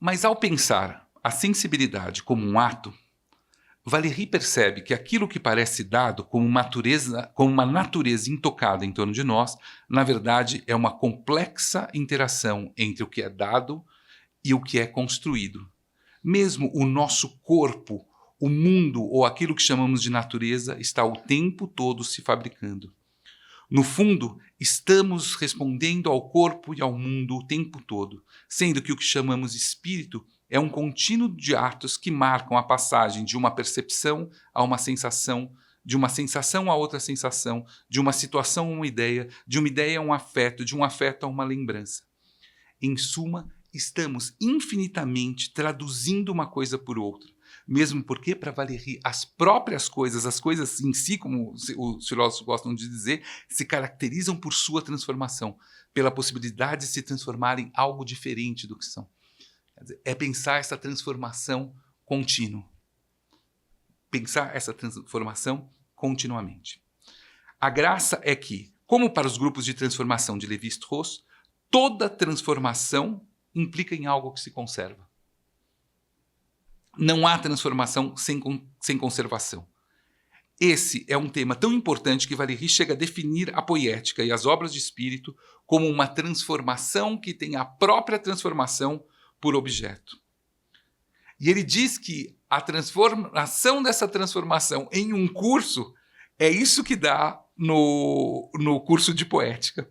Mas ao pensar a sensibilidade como um ato, Valéry percebe que aquilo que parece dado como uma natureza intocada em torno de nós, na verdade é uma complexa interação entre o que é dado e o que é construído. Mesmo o nosso corpo, o mundo ou aquilo que chamamos de natureza está o tempo todo se fabricando. No fundo, estamos respondendo ao corpo e ao mundo o tempo todo, sendo que o que chamamos de espírito é um contínuo de atos que marcam a passagem de uma percepção a uma sensação, de uma sensação a outra sensação, de uma situação a uma ideia, de uma ideia a um afeto, de um afeto a uma lembrança. Em suma, estamos infinitamente traduzindo uma coisa por outra. Mesmo porque, para Valéry, as próprias coisas, as coisas em si, como os filósofos gostam de dizer, se caracterizam por sua transformação, pela possibilidade de se transformarem em algo diferente do que são. Quer dizer, é pensar essa transformação contínua. Pensar essa transformação continuamente. A graça é que, como para os grupos de transformação de Lévi-Strauss, toda transformação implica em algo que se conserva. Não há transformação sem conservação. Esse é um tema tão importante que Valéry chega a definir a poética e as obras de espírito como uma transformação que tem a própria transformação por objeto. E ele diz que a transformação dessa transformação em um curso é isso que dá no curso de poética,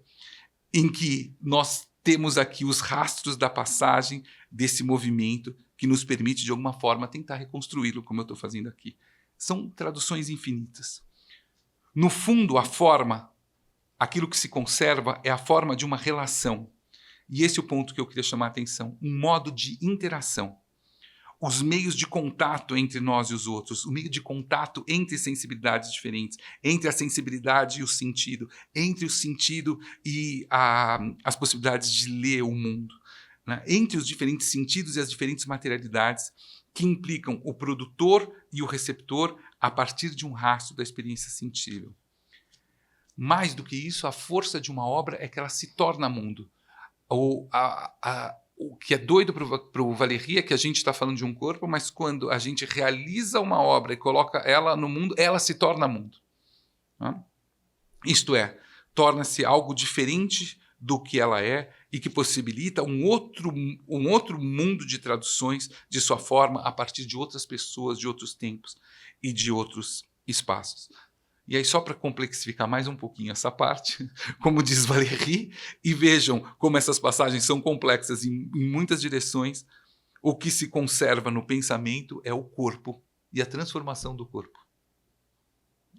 em que nós temos aqui os rastros da passagem desse movimento que nos permite, de alguma forma, tentar reconstruí-lo, como eu estou fazendo aqui. São traduções infinitas. No fundo, a forma, aquilo que se conserva, é a forma de uma relação. E esse é o ponto que eu queria chamar a atenção. Um modo de interação. Os meios de contato entre nós e os outros, o meio de contato entre sensibilidades diferentes, entre a sensibilidade e o sentido, entre o sentido e as possibilidades de ler o mundo. Né? Entre os diferentes sentidos e as diferentes materialidades que implicam o produtor e o receptor a partir de um rastro da experiência sensível. Mais do que isso, a força de uma obra é que ela se torna mundo. O que é doido para o Valéry é que a gente está falando de um corpo, mas quando a gente realiza uma obra e coloca ela no mundo, ela se torna mundo. Né? Isto é, torna-se algo diferente do que ela é e que possibilita um outro mundo de traduções de sua forma a partir de outras pessoas, de outros tempos e de outros espaços. E aí, só para complexificar mais um pouquinho essa parte, como diz Valéry, e vejam como essas passagens são complexas em muitas direções, O que se conserva no pensamento é o corpo e a transformação do corpo.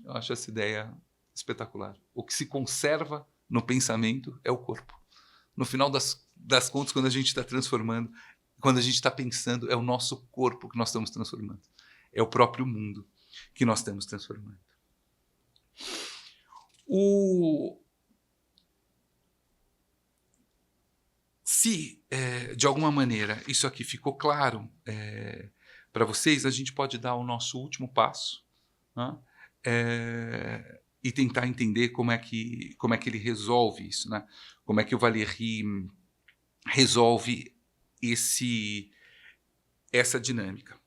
Eu acho essa ideia espetacular. O que se conserva no pensamento é o corpo. No final das contas, quando a gente está transformando, quando a gente está pensando, é o nosso corpo que nós estamos transformando. É o próprio mundo que nós estamos transformando. Se, de alguma maneira, isso aqui ficou claro para vocês, a gente pode dar o nosso último passo, né? E tentar entender como é que ele resolve isso, né? Como é que o Valéry resolve essa dinâmica.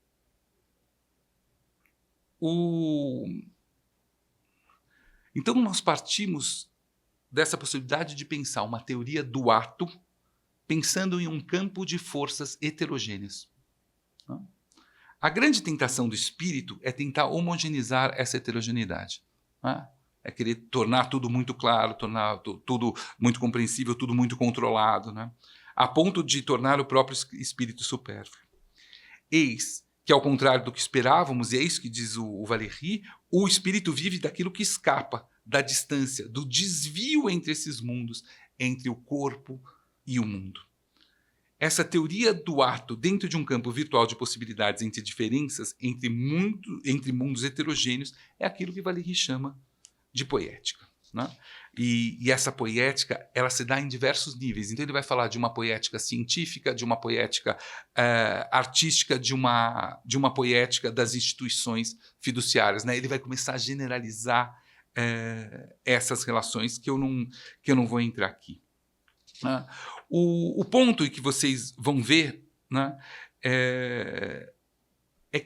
Então, nós partimos dessa possibilidade de pensar uma teoria do ato pensando em um campo de forças heterogêneas. A grande tentação do espírito é tentar homogeneizar essa heterogeneidade. É querer tornar tudo muito claro, tornar tudo muito compreensível, tudo muito controlado, né? A ponto de tornar o próprio espírito supérfluo. Eis que, ao contrário do que esperávamos, e é isso que diz o Valéry, o espírito vive daquilo que escapa, da distância, do desvio entre esses mundos, entre o corpo e o mundo. Essa teoria do ato dentro de um campo virtual de possibilidades entre diferenças, entre mundos heterogêneos, é aquilo que Valéry chama de poética, né? E essa poética, ela se dá em diversos níveis. Então ele vai falar de uma poética científica, de uma poética artística, de uma poética das instituições fiduciárias, né? Ele vai começar a generalizar essas relações que eu não vou entrar aqui. O ponto em que vocês vão ver, né, é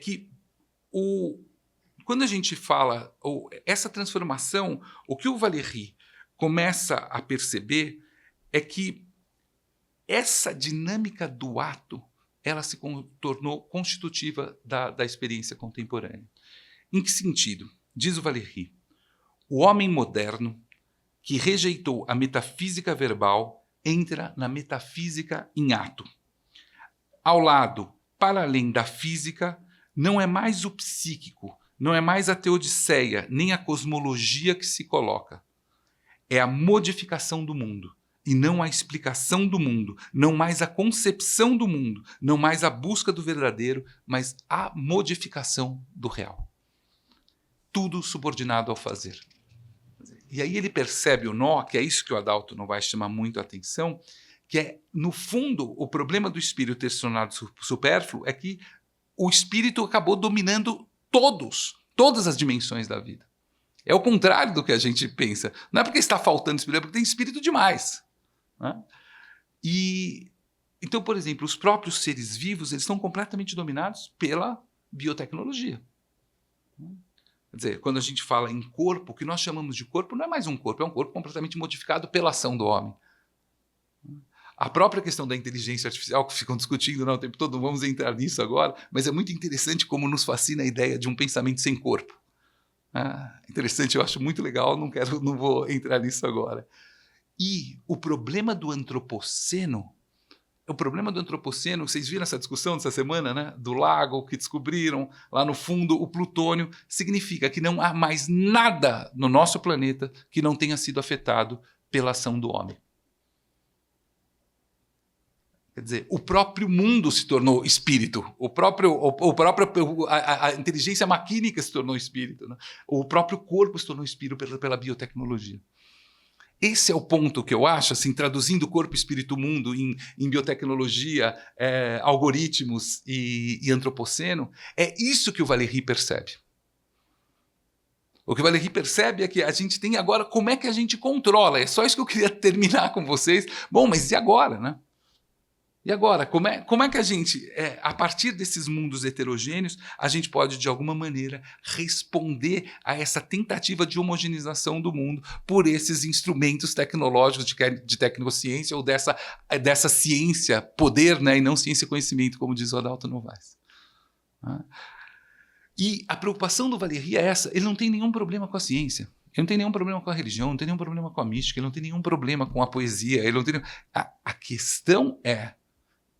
que quando a gente fala essa transformação, o que o Valéry começa a perceber é que essa dinâmica do ato ela se tornou constitutiva da experiência contemporânea. Em que sentido? Diz o Valéry, o homem moderno que rejeitou a metafísica verbal entra na metafísica em ato. Ao lado, para além da física, não é mais o psíquico, não é mais a teodiceia, nem a cosmologia que se coloca. É a modificação do mundo, e não a explicação do mundo, não mais a concepção do mundo, não mais a busca do verdadeiro, mas a modificação do real. Tudo subordinado ao fazer. E aí ele percebe o nó, que é isso que o Adalto não vai chamar muito a atenção, que é, no fundo, o problema do espírito ter se tornado supérfluo é que o espírito acabou dominando todas as dimensões da vida. É o contrário do que a gente pensa. Não é porque está faltando espírito, é porque tem espírito demais, né? Então, por exemplo, os próprios seres vivos eles estão completamente dominados pela biotecnologia. Quer dizer, quando a gente fala em corpo, o que nós chamamos de corpo não é mais um corpo, é um corpo completamente modificado pela ação do homem. A própria questão da inteligência artificial, que ficam discutindo o tempo todo, não vamos entrar nisso agora, mas é muito interessante como nos fascina a ideia de um pensamento sem corpo. Interessante, eu acho muito legal, não vou entrar nisso agora. E o problema do antropoceno, vocês viram essa discussão dessa semana, né? Do lago que descobriram lá no fundo, o plutônio, significa que não há mais nada no nosso planeta que não tenha sido afetado pela ação do homem. Quer dizer, o próprio mundo se tornou espírito, a inteligência maquínica se tornou espírito, né? O próprio corpo se tornou espírito pela biotecnologia. Esse é o ponto que eu acho, assim, traduzindo corpo, espírito, mundo em biotecnologia, algoritmos e antropoceno, é isso que o Valéry percebe. O que o Valéry percebe é que a gente tem agora, como é que a gente controla? É só isso que eu queria terminar com vocês. Bom, mas e agora, né? E agora, como é que a gente, a partir desses mundos heterogêneos, a gente pode, de alguma maneira, responder a essa tentativa de homogeneização do mundo por esses instrumentos tecnológicos de tecnociência ou dessa ciência, poder, né, e não ciência-conhecimento, como diz o Adalto Novaes. E a preocupação do Valéry é essa, ele não tem nenhum problema com a ciência. Ele não tem nenhum problema com a religião, não tem nenhum problema com a mística, ele não tem nenhum problema com a poesia. A questão é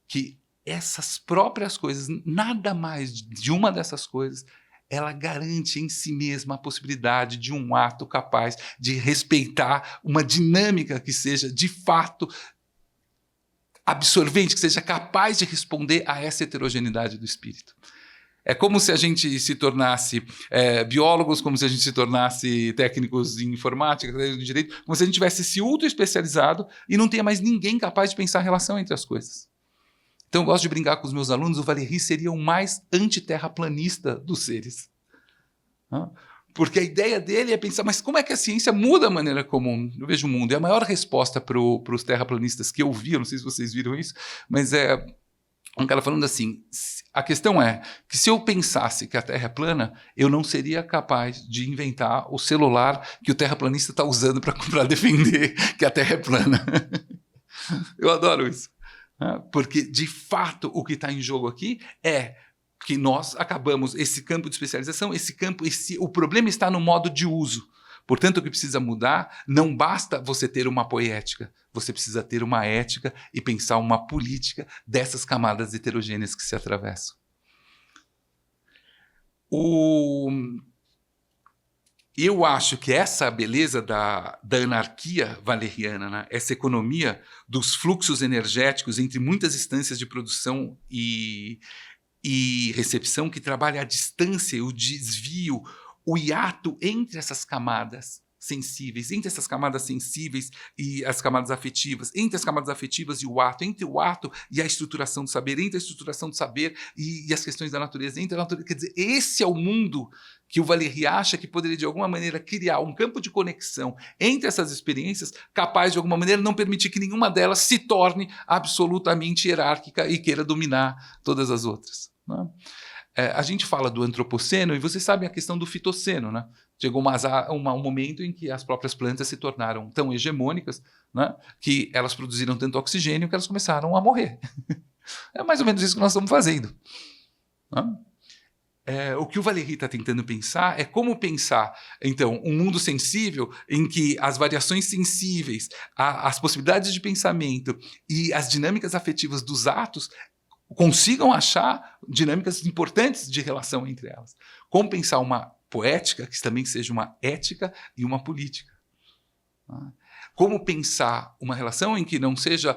que essas próprias coisas, nada mais de uma dessas coisas, ela garante em si mesma a possibilidade de um ato capaz de respeitar uma dinâmica que seja, de fato, absorvente, que seja capaz de responder a essa heterogeneidade do espírito. É como se a gente se tornasse biólogos, como se a gente se tornasse técnicos em informática, de direito, como se a gente tivesse se ultra-especializado e não tenha mais ninguém capaz de pensar a relação entre as coisas. Então eu gosto de brincar com os meus alunos, o Valéry seria o mais antiterraplanista dos seres. Porque a ideia dele é pensar, mas como é que a ciência muda a maneira como eu vejo o mundo? E a maior resposta para os terraplanistas que eu vi, eu não sei se vocês viram isso, mas é um cara falando assim, a questão é que se eu pensasse que a Terra é plana, eu não seria capaz de inventar o celular que o terraplanista está usando para defender que a Terra é plana. Eu adoro isso. Porque, de fato, o que está em jogo aqui é que nós acabamos esse campo de especialização, o problema está no modo de uso. Portanto, o que precisa mudar, não basta você ter uma poética, você precisa ter uma ética e pensar uma política dessas camadas heterogêneas que se atravessam. Eu acho que essa beleza da anarquia valeriana, né? Essa economia dos fluxos energéticos entre muitas instâncias de produção e recepção, que trabalha a distância, o desvio, o hiato entre essas camadas sensíveis, e as camadas afetivas, entre as camadas afetivas e o ato, entre o ato e a estruturação do saber, entre a estruturação do saber e as questões da natureza, entre a natureza. Quer dizer, esse é o mundo que o Valéry acha que poderia, de alguma maneira, criar um campo de conexão entre essas experiências, capaz, de alguma maneira, não permitir que nenhuma delas se torne absolutamente hierárquica e queira dominar todas as outras. Né? A gente fala do antropoceno e vocês sabem a questão do fitoceno, né? Chegou um momento em que as próprias plantas se tornaram tão hegemônicas, né, que elas produziram tanto oxigênio que elas começaram a morrer. É mais ou menos isso que nós estamos fazendo. Né? O que o Valéry está tentando pensar é como pensar, então, um mundo sensível em que as variações sensíveis, as possibilidades de pensamento e as dinâmicas afetivas dos atos consigam achar dinâmicas importantes de relação entre elas. Como pensar uma poética que também seja uma ética e uma política. Como pensar uma relação em que não seja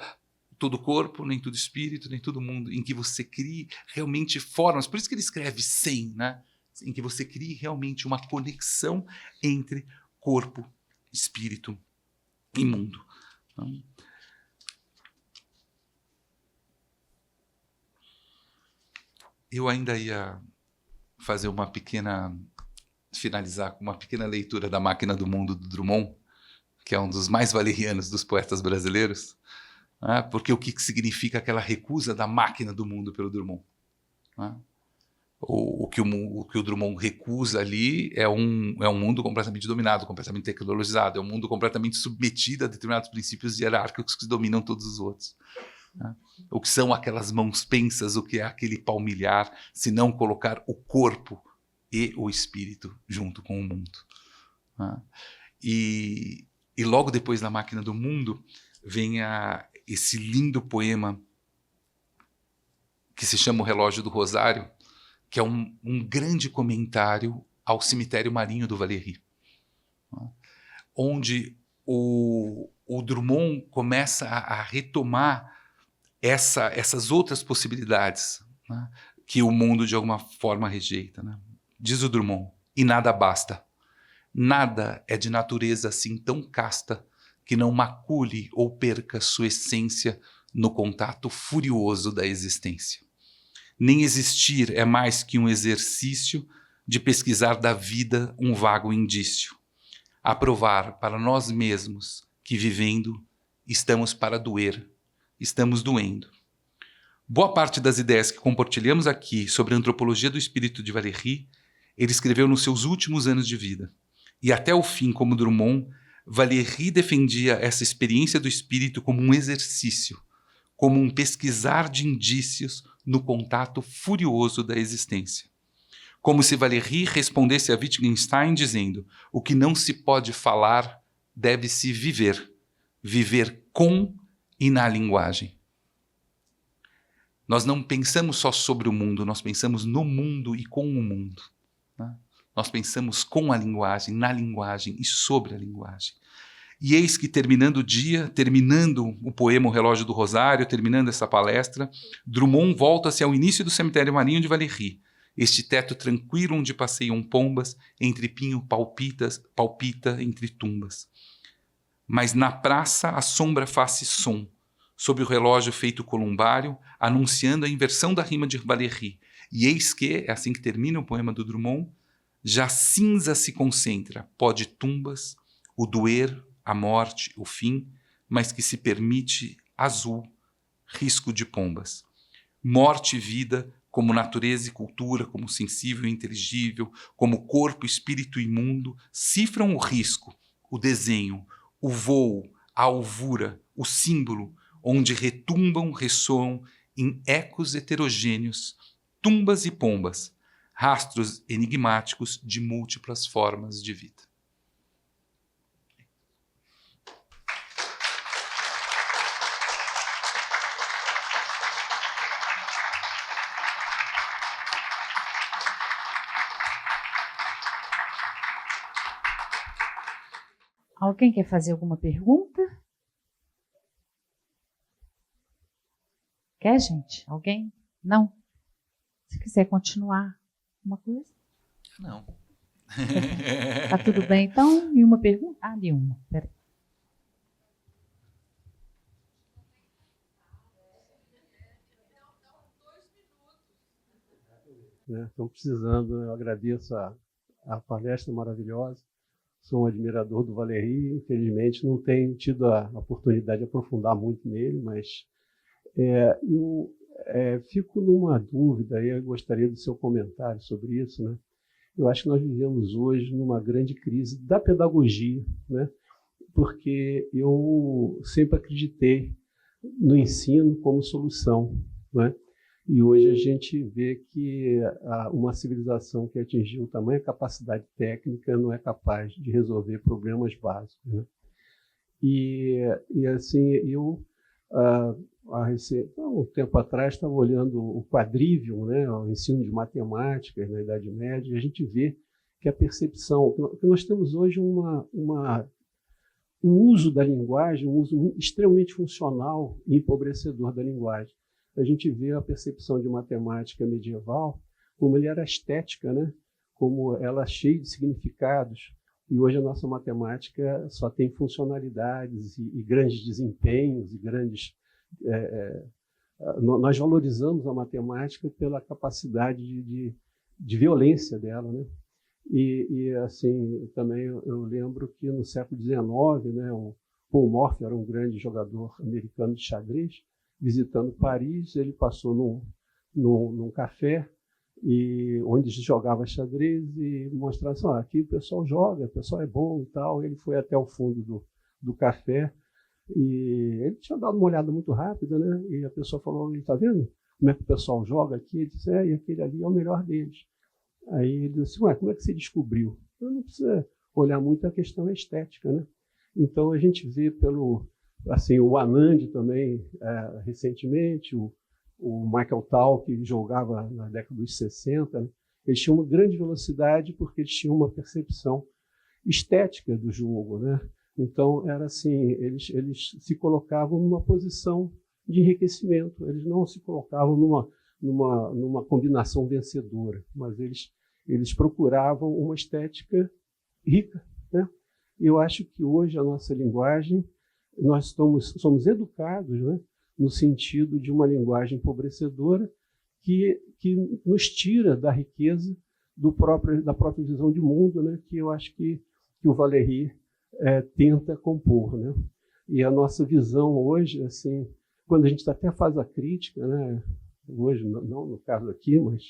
todo corpo, nem tudo espírito, nem todo mundo, em que você crie realmente formas, por isso que ele escreve 100, né? Em que você crie realmente uma conexão entre corpo, espírito e mundo. Eu ainda ia fazer finalizar com uma pequena leitura da Máquina do Mundo, do Drummond, que é um dos mais valerianos dos poetas brasileiros, né? Porque o que significa aquela recusa da máquina do mundo pelo Drummond? Né? O que o Drummond recusa ali é um mundo completamente dominado, completamente tecnologizado, é um mundo completamente submetido a determinados princípios hierárquicos que dominam todos os outros. Né? O que são aquelas mãos pensas, o que é aquele palmilhar, se não colocar o corpo e o espírito junto com o mundo. Né? E logo depois da Máquina do Mundo vem esse lindo poema que se chama O Relógio do Rosário, que é um grande comentário ao cemitério marinho do Valéry, né? Onde o Drummond começa a retomar essas outras possibilidades, né, que o mundo de alguma forma rejeita. Né? Diz o Drummond, e nada basta. Nada é de natureza assim tão casta que não macule ou perca sua essência no contato furioso da existência. Nem existir é mais que um exercício de pesquisar da vida um vago indício. A provar para nós mesmos que vivendo estamos para doer, estamos doendo. Boa parte das ideias que compartilhamos aqui sobre a antropologia do espírito de Valéry, ele escreveu nos seus últimos anos de vida. E até o fim, como Drummond, Valéry defendia essa experiência do espírito como um exercício, como um pesquisar de indícios no contato furioso da existência. Como se Valéry respondesse a Wittgenstein dizendo: o que não se pode falar deve-se viver, viver com e na linguagem. Nós não pensamos só sobre o mundo, nós pensamos no mundo e com o mundo. Né? Nós pensamos com a linguagem, na linguagem e sobre a linguagem. E eis que terminando o dia, terminando o poema O Relógio do Rosário, terminando essa palestra, Drummond volta-se ao início do cemitério marinho de Valéry, este teto tranquilo onde passeiam pombas, entre pinho palpita entre tumbas. Mas na praça a sombra faz-se som, sob o relógio feito columbário, anunciando a inversão da rima de Valéry. E eis que, é assim que termina o poema do Drummond, já cinza se concentra, pó de tumbas, o doer, a morte, o fim, mas que se permite azul, risco de pombas. Morte e vida, como natureza e cultura, como sensível e inteligível, como corpo, espírito e mundo, cifram o risco, o desenho, o voo, a alvura, o símbolo, onde retumbam, ressoam em ecos heterogêneos, tumbas e pombas, rastros enigmáticos de múltiplas formas de vida. Alguém quer fazer alguma pergunta? Quer, gente? Alguém? Não? Se quiser continuar uma coisa? Não. Tá tudo bem, então? Nenhuma pergunta? Ah, nenhuma. Peraí. Estão precisando, eu agradeço a palestra maravilhosa. Sou um admirador do Valéry, infelizmente não tenho tido a oportunidade de aprofundar muito nele, mas eu fico numa dúvida, e eu gostaria do seu comentário sobre isso. Né? Eu acho que nós vivemos hoje numa grande crise da pedagogia, né? Porque eu sempre acreditei no ensino como solução. Né? E hoje a gente vê que uma civilização que atingiu tamanha capacidade técnica não é capaz de resolver problemas básicos. Né? E assim, eu, um tempo atrás, estava olhando o quadrivium, né, o ensino de matemática na Idade Média, e a gente vê que a percepção, que nós temos hoje um uso da linguagem, um uso extremamente funcional e empobrecedor da linguagem. A gente vê a percepção de matemática medieval como ele era estética, né? Como ela cheia de significados. E hoje a nossa matemática só tem funcionalidades e grandes desempenhos e grandes... nós valorizamos a matemática pela capacidade de violência dela, né? E assim, também eu lembro que no século XIX, né, o Paul Morphy era um grande jogador americano de xadrez. Visitando Paris, ele passou num café onde se jogava xadrez e mostrava assim, aqui o pessoal joga, o pessoal é bom e tal. Ele foi até o fundo do café e ele tinha dado uma olhada muito rápida, né? E a pessoa falou, está vendo como é que o pessoal joga aqui? Ele disse, e aquele ali é o melhor deles. Aí ele disse, como é que você descobriu? Eu não precisa olhar muito, a questão estética, né? Então a gente vê assim, o Anand também, recentemente, o Michael Tal, que jogava na década dos 60, né? Eles tinham uma grande velocidade porque eles tinham uma percepção estética do jogo. Né? Então, era assim, eles se colocavam numa posição de enriquecimento, eles não se colocavam numa combinação vencedora, mas eles procuravam uma estética rica. Né? E eu acho que hoje a nossa linguagem, nós somos educados, né, no sentido de uma linguagem empobrecedora que nos tira da riqueza da própria visão de mundo, né, que eu acho que o Valéry tenta compor. Né? E a nossa visão hoje, assim, quando a gente até faz a crítica, né, hoje, não no caso aqui, mas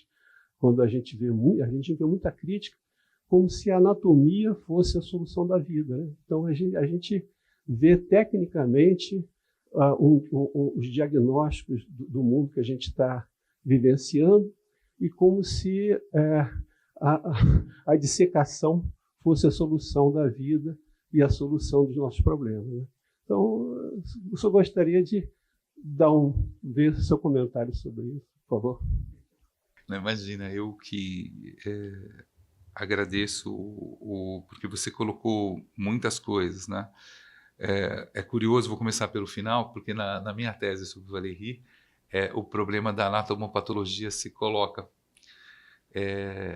quando a gente vê muita crítica, como se a anatomia fosse a solução da vida. Né? Então, a gente vê tecnicamente os diagnósticos do mundo que a gente está vivenciando e como se a dissecação fosse a solução da vida e a solução dos nossos problemas. Né? Então, eu só gostaria de ver seu comentário sobre isso, por favor. Imagina, eu que agradeço porque você colocou muitas coisas, né? É curioso, vou começar pelo final, porque na minha tese sobre Valéry, o problema da anatomopatologia se coloca.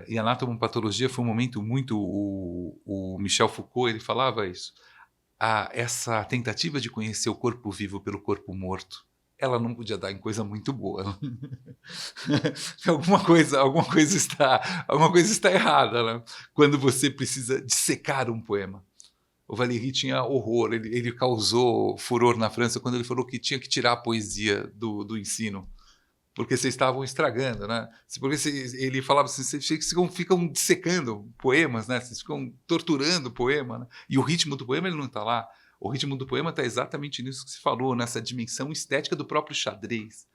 E a anatomopatologia foi um momento muito... O Michel Foucault, ele falava isso. Essa tentativa de conhecer o corpo vivo pelo corpo morto, ela não podia dar em coisa muito boa. alguma coisa está errada, né? Quando você precisa dissecar um poema. O Valéry tinha horror, ele causou furor na França quando ele falou que tinha que tirar a poesia do ensino, porque vocês estavam estragando, né? Porque ele falava assim, vocês ficam dissecando poemas, né? Vocês ficam torturando o poema, né? E o ritmo do poema ele não está lá. O ritmo do poema está exatamente nisso que você falou, nessa dimensão estética do próprio xadrez,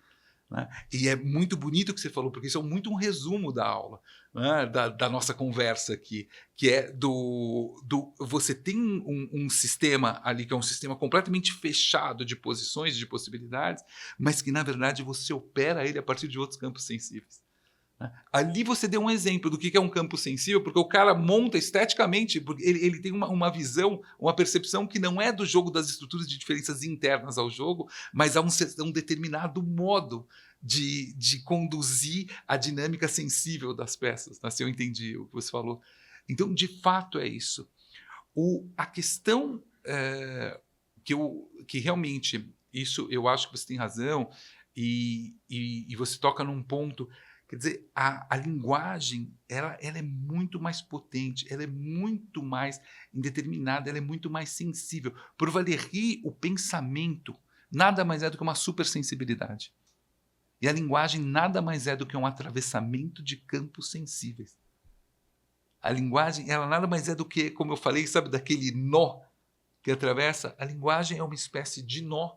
né? E é muito bonito o que você falou, porque isso é muito um resumo da aula, né? da nossa conversa aqui, que é você tem um sistema ali, que é um sistema completamente fechado de posições, de possibilidades, mas que, na verdade, você opera ele a partir de outros campos sensíveis. Ali você deu um exemplo do que é um campo sensível, porque o cara monta esteticamente, porque ele tem uma visão, uma percepção que não é do jogo das estruturas de diferenças internas ao jogo, mas há um determinado modo de conduzir a dinâmica sensível das peças, né? Se eu entendi o que você falou. Então, de fato, é isso. A questão que realmente, isso eu acho que você tem razão, e você toca num ponto. Quer dizer, a linguagem ela é muito mais potente, ela é muito mais indeterminada, ela é muito mais sensível. Por Valéry, o pensamento nada mais é do que uma supersensibilidade. E a linguagem nada mais é do que um atravessamento de campos sensíveis. A linguagem ela nada mais é do que, como eu falei, sabe, daquele nó que atravessa. A linguagem é uma espécie de nó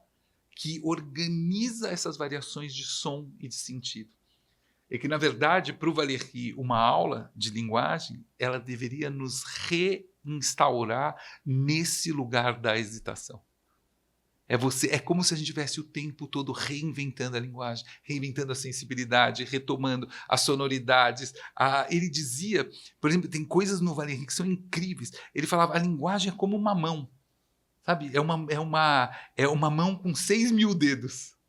que organiza essas variações de som e de sentido. É que, na verdade, para o Valéry, uma aula de linguagem, ela deveria nos reinstaurar nesse lugar da hesitação. É como se a gente tivesse o tempo todo reinventando a linguagem, reinventando a sensibilidade, retomando as sonoridades. Ele dizia, por exemplo, tem coisas no Valéry que são incríveis. Ele falava, a linguagem é como uma mão, sabe? É uma mão com 6.000 dedos.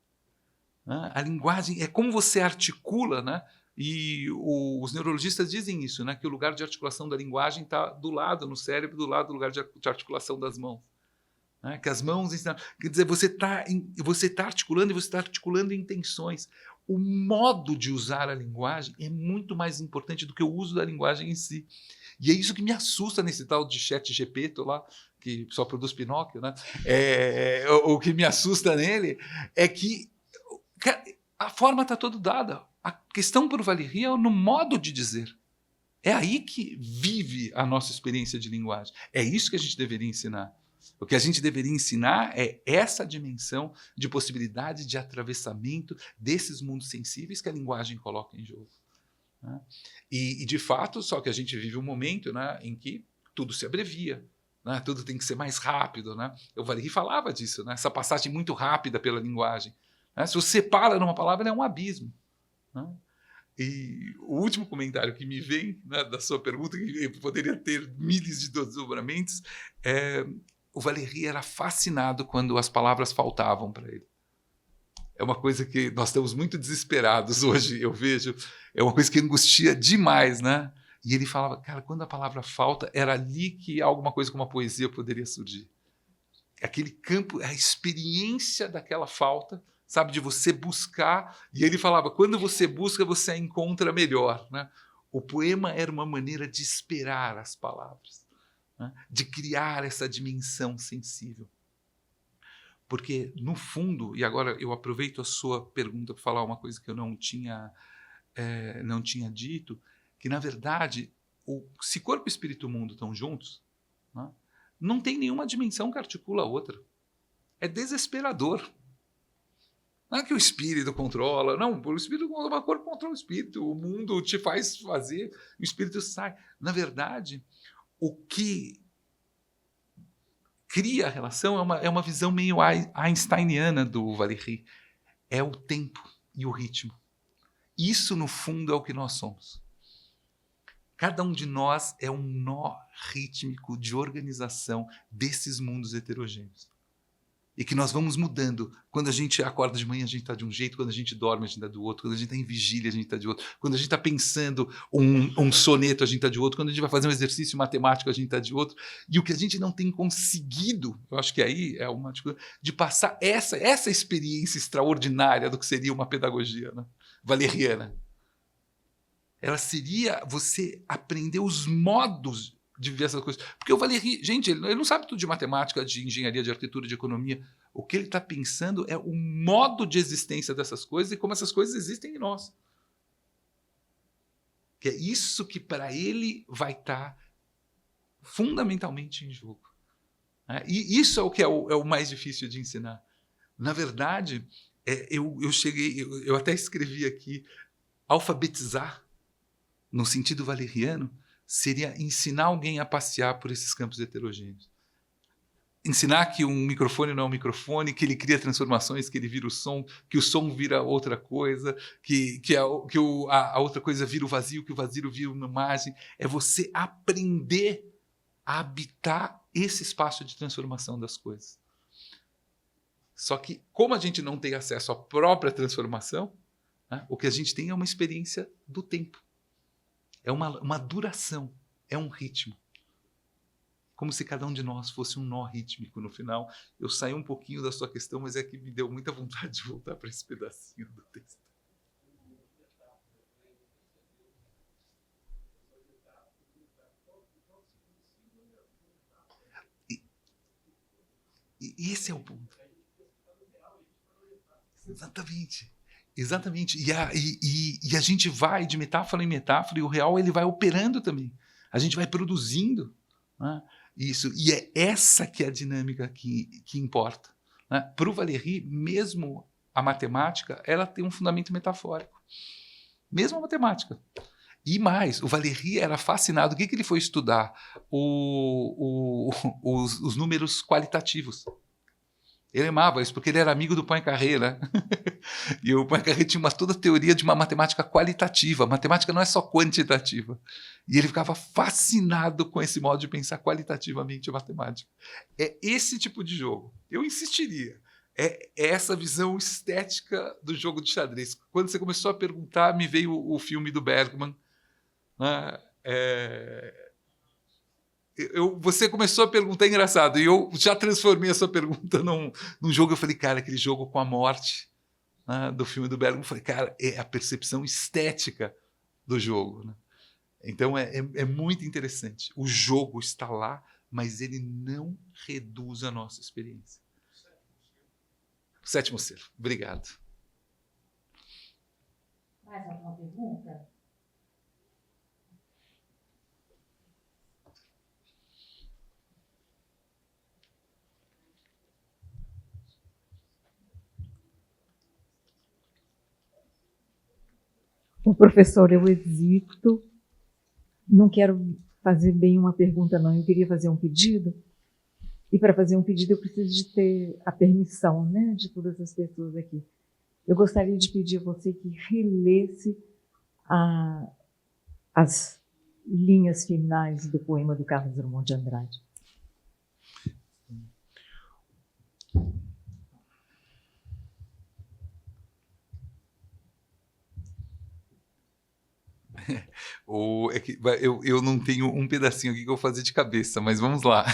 A linguagem é como você articula, né? E os neurologistas dizem isso, né? Que o lugar de articulação da linguagem está do lado, no cérebro, do lado do lugar de articulação das mãos. Né? Que as mãos... Quer dizer, você está articulando e você está articulando intenções. O modo de usar a linguagem é muito mais importante do que o uso da linguagem em si. E é isso que me assusta nesse tal de ChatGPT lá, que só produz Pinóquio, né? O que me assusta nele é que a forma está toda dada. A questão para o Valéry é no modo de dizer. É aí que vive a nossa experiência de linguagem. É isso que a gente deveria ensinar. O que a gente deveria ensinar é essa dimensão de possibilidade de atravessamento desses mundos sensíveis que a linguagem coloca em jogo. Né? E, de fato, só que a gente vive um momento, né, em que tudo se abrevia. Né? Tudo tem que ser mais rápido. Né? O Valéry falava disso, né? Essa passagem muito rápida pela linguagem. Se você para numa palavra, é um abismo. Né? E o último comentário que me vem, né, da sua pergunta, que poderia ter milhares de desdobramentos, o Valéry era fascinado quando as palavras faltavam para ele. É uma coisa que nós estamos muito desesperados hoje, eu vejo. É uma coisa que angustia demais, né? E ele falava, cara, quando a palavra falta, era ali que alguma coisa como a poesia poderia surgir. Aquele campo, a experiência daquela falta, sabe, de você buscar. E ele falava, quando você busca, você a encontra melhor. Né? O poema era uma maneira de esperar as palavras, né? De criar essa dimensão sensível. Porque, no fundo, e agora eu aproveito a sua pergunta para falar uma coisa que eu não tinha dito, que, na verdade, se corpo, espírito e mundo estão juntos, né, não tem nenhuma dimensão que articula a outra. É desesperador. Não é que o espírito controla, não, o espírito controla, o corpo controla o espírito, o mundo te faz fazer, o espírito sai. Na verdade, o que cria a relação é uma visão meio einsteiniana do Valéry, é o tempo e o ritmo. Isso, no fundo, é o que nós somos. Cada um de nós é um nó rítmico de organização desses mundos heterogêneos. E que nós vamos mudando. Quando a gente acorda de manhã, a gente está de um jeito. Quando a gente dorme, a gente está do outro. Quando a gente está em vigília, a gente está de outro. Quando a gente está pensando um soneto, a gente está de outro. Quando a gente vai fazer um exercício matemático, a gente está de outro. E o que a gente não tem conseguido, eu acho que aí é uma coisa, de passar essa experiência extraordinária do que seria uma pedagogia, né, valeriana. Ela seria você aprender os modos de viver essas coisas. Porque o Valéry, gente, ele não sabe tudo de matemática, de engenharia, de arquitetura, de economia. O que ele está pensando é o modo de existência dessas coisas e como essas coisas existem em nós. Que é isso que, para ele, vai estar fundamentalmente em jogo. E isso é o que é o mais difícil de ensinar. Na verdade, eu até escrevi aqui, alfabetizar, no sentido valeriano, seria ensinar alguém a passear por esses campos heterogêneos. Ensinar que um microfone não é um microfone, que ele cria transformações, que ele vira o som, que o som vira outra coisa, que a outra coisa vira o vazio, que o vazio vira uma imagem. É você aprender a habitar esse espaço de transformação das coisas. Só que, como a gente não tem acesso à própria transformação, né, o que a gente tem é uma experiência do tempo. É uma duração, é um ritmo. Como se cada um de nós fosse um nó rítmico no final. Eu saí um pouquinho da sua questão, mas é que me deu muita vontade de voltar para esse pedacinho do texto. E esse é o ponto. Exatamente. Exatamente. E a gente vai de metáfora em metáfora e o real ele vai operando também. A gente vai produzindo, né, isso. E é essa que é a dinâmica que importa. Né? Para o Valéry, mesmo a matemática, ela tem um fundamento metafórico. Mesmo a matemática. E mais, o Valéry era fascinado. O que ele foi estudar? Os números qualitativos. Ele amava isso, porque ele era amigo do Poincaré, né? E o Poincaré tinha toda a teoria de uma matemática qualitativa. A matemática não é só quantitativa. E ele ficava fascinado com esse modo de pensar qualitativamente a matemática. É esse tipo de jogo. Eu insistiria. É essa visão estética do jogo de xadrez. Quando você começou a perguntar, me veio o filme do Bergman. Né? Você começou a perguntar, é engraçado, e eu já transformei a sua pergunta num jogo. Eu falei, cara, aquele jogo com a morte, né, do filme do Bergman, eu falei, cara, é a percepção estética do jogo. Né? Então é muito interessante. O jogo está lá, mas ele não reduz a nossa experiência. Sétimo selo. Obrigado. Mais alguma pergunta? O professor, eu hesito, não quero fazer bem uma pergunta, não. Eu queria fazer um pedido. E para fazer um pedido eu preciso de ter a permissão, né, de todas as pessoas aqui. Eu gostaria de pedir a você que relesse as linhas finais do poema do Carlos Drummond de Andrade. Eu não tenho um pedacinho aqui que eu vou fazer de cabeça, mas vamos lá.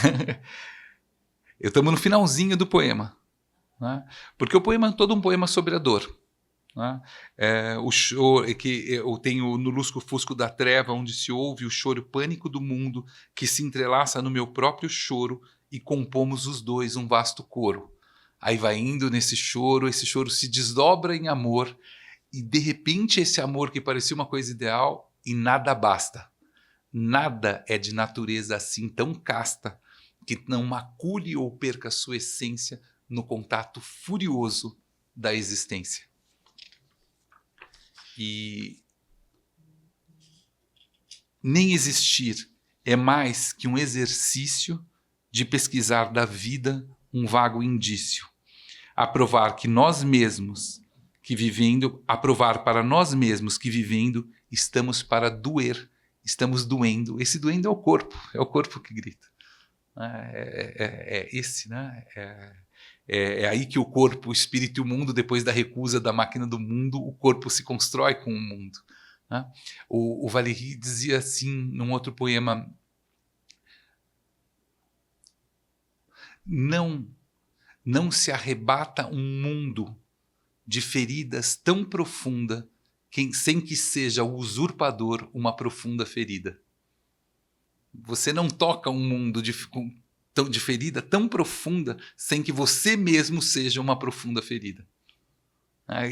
Estamos no finalzinho do poema, né? Porque o poema é todo um poema sobre a dor. Né? O choro, que eu tenho no lusco-fusco da treva, onde se ouve o choro pânico do mundo, que se entrelaça no meu próprio choro, e compomos os dois um vasto coro. Aí vai indo nesse choro, esse choro se desdobra em amor, e de repente esse amor que parecia uma coisa ideal, e nada basta. Nada é de natureza assim tão casta, que não macule ou perca sua essência no contato furioso da existência. E nem existir é mais que um exercício de pesquisar da vida um vago indício, a provar que nós mesmos que vivendo, a provar para nós mesmos que vivendo, estamos para doer, estamos doendo. Esse doendo é o corpo que grita. Esse, né? É aí que o corpo, o espírito e o mundo, depois da recusa da máquina do mundo, o corpo se constrói com o mundo. Né? O Valéry dizia assim, num outro poema, não se arrebata um mundo de feridas tão profunda sem que seja o usurpador uma profunda ferida. Você não toca um mundo de ferida tão profunda sem que você mesmo seja uma profunda ferida.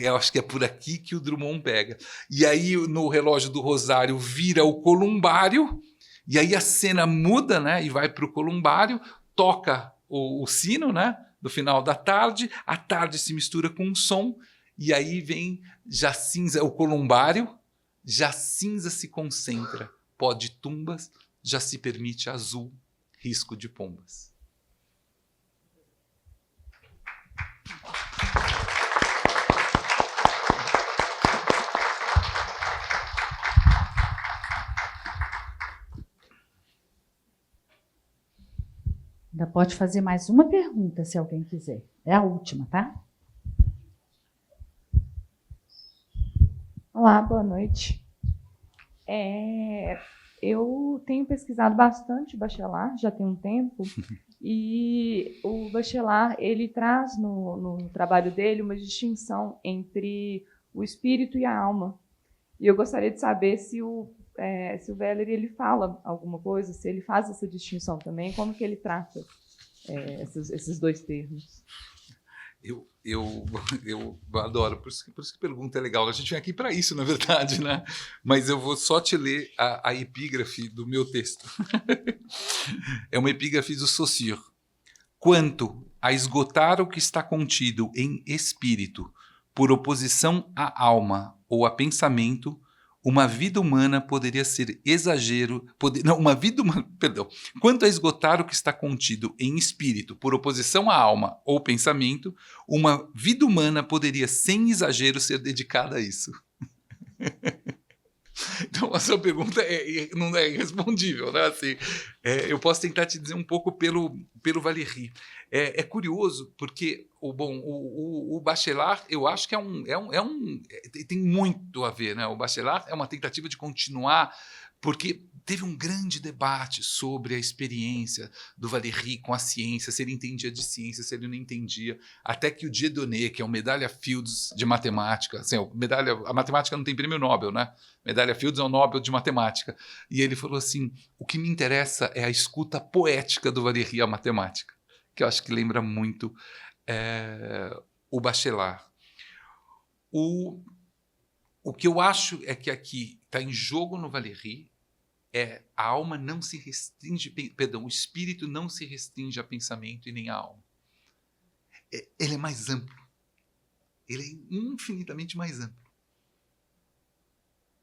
Eu acho que é por aqui que o Drummond pega. E aí no relógio do Rosário vira o columbário, e aí a cena muda, né, e vai para o columbário, toca o sino, né, do final da tarde, a tarde se mistura com um som, e aí vem já cinza, o columbário, já cinza se concentra, pó de tumbas, já se permite azul, risco de pombas. Ainda pode fazer mais uma pergunta, se alguém quiser. É a última, tá? Olá, boa noite. Eu tenho pesquisado bastante Bachelard, já tem um tempo, e o Bachelard ele traz no trabalho dele uma distinção entre o espírito e a alma. E eu gostaria de saber se o Valéry ele fala alguma coisa, se ele faz essa distinção também, como que ele trata esses dois termos. Eu adoro, por isso que a pergunta é legal. A gente vem aqui para isso, na verdade, né? Mas eu vou só te ler a epígrafe do meu texto. É uma epígrafe do Saussure. Quanto a esgotar o que está contido em espírito, por oposição à alma ou a pensamento, uma vida humana poderia ser exagero... Quanto a esgotar o que está contido em espírito, por oposição à alma ou pensamento, uma vida humana poderia, sem exagero, ser dedicada a isso. Então, a sua pergunta não é irrespondível, né? Assim, eu posso tentar te dizer um pouco pelo Valéry. É curioso, porque o Bachelard, eu acho que tem muito a ver, né? O Bachelard é uma tentativa de continuar, porque teve um grande debate sobre a experiência do Valéry com a ciência, se ele entendia de ciência, se ele não entendia, até que o Dieudonné, que é o medalha Fields de matemática, assim, a matemática não tem prêmio Nobel, né? Medalha Fields é o Nobel de matemática, e ele falou assim, o que me interessa é a escuta poética do Valéry à matemática, que eu acho que lembra muito o Bachelard. O que eu acho é que aqui está em jogo no Valéry a alma não se restringe, o espírito não se restringe a pensamento e nem a alma. Ele é mais amplo. Ele é infinitamente mais amplo.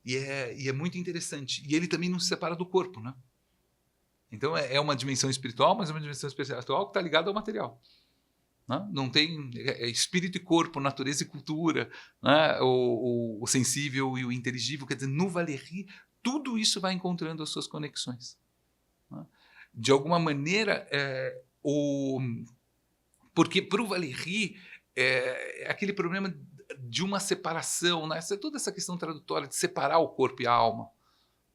E é muito interessante. E ele também não se separa do corpo, né? Então é uma dimensão espiritual, mas é uma dimensão espiritual que está ligada ao material. Né? Não tem espírito e corpo, natureza e cultura, né? o sensível e o inteligível. Quer dizer, no Valéry, tudo isso vai encontrando as suas conexões. Né? De alguma maneira, porque para o Valéry é aquele problema de uma separação, né? Toda essa questão tradutória de separar o corpo e a alma.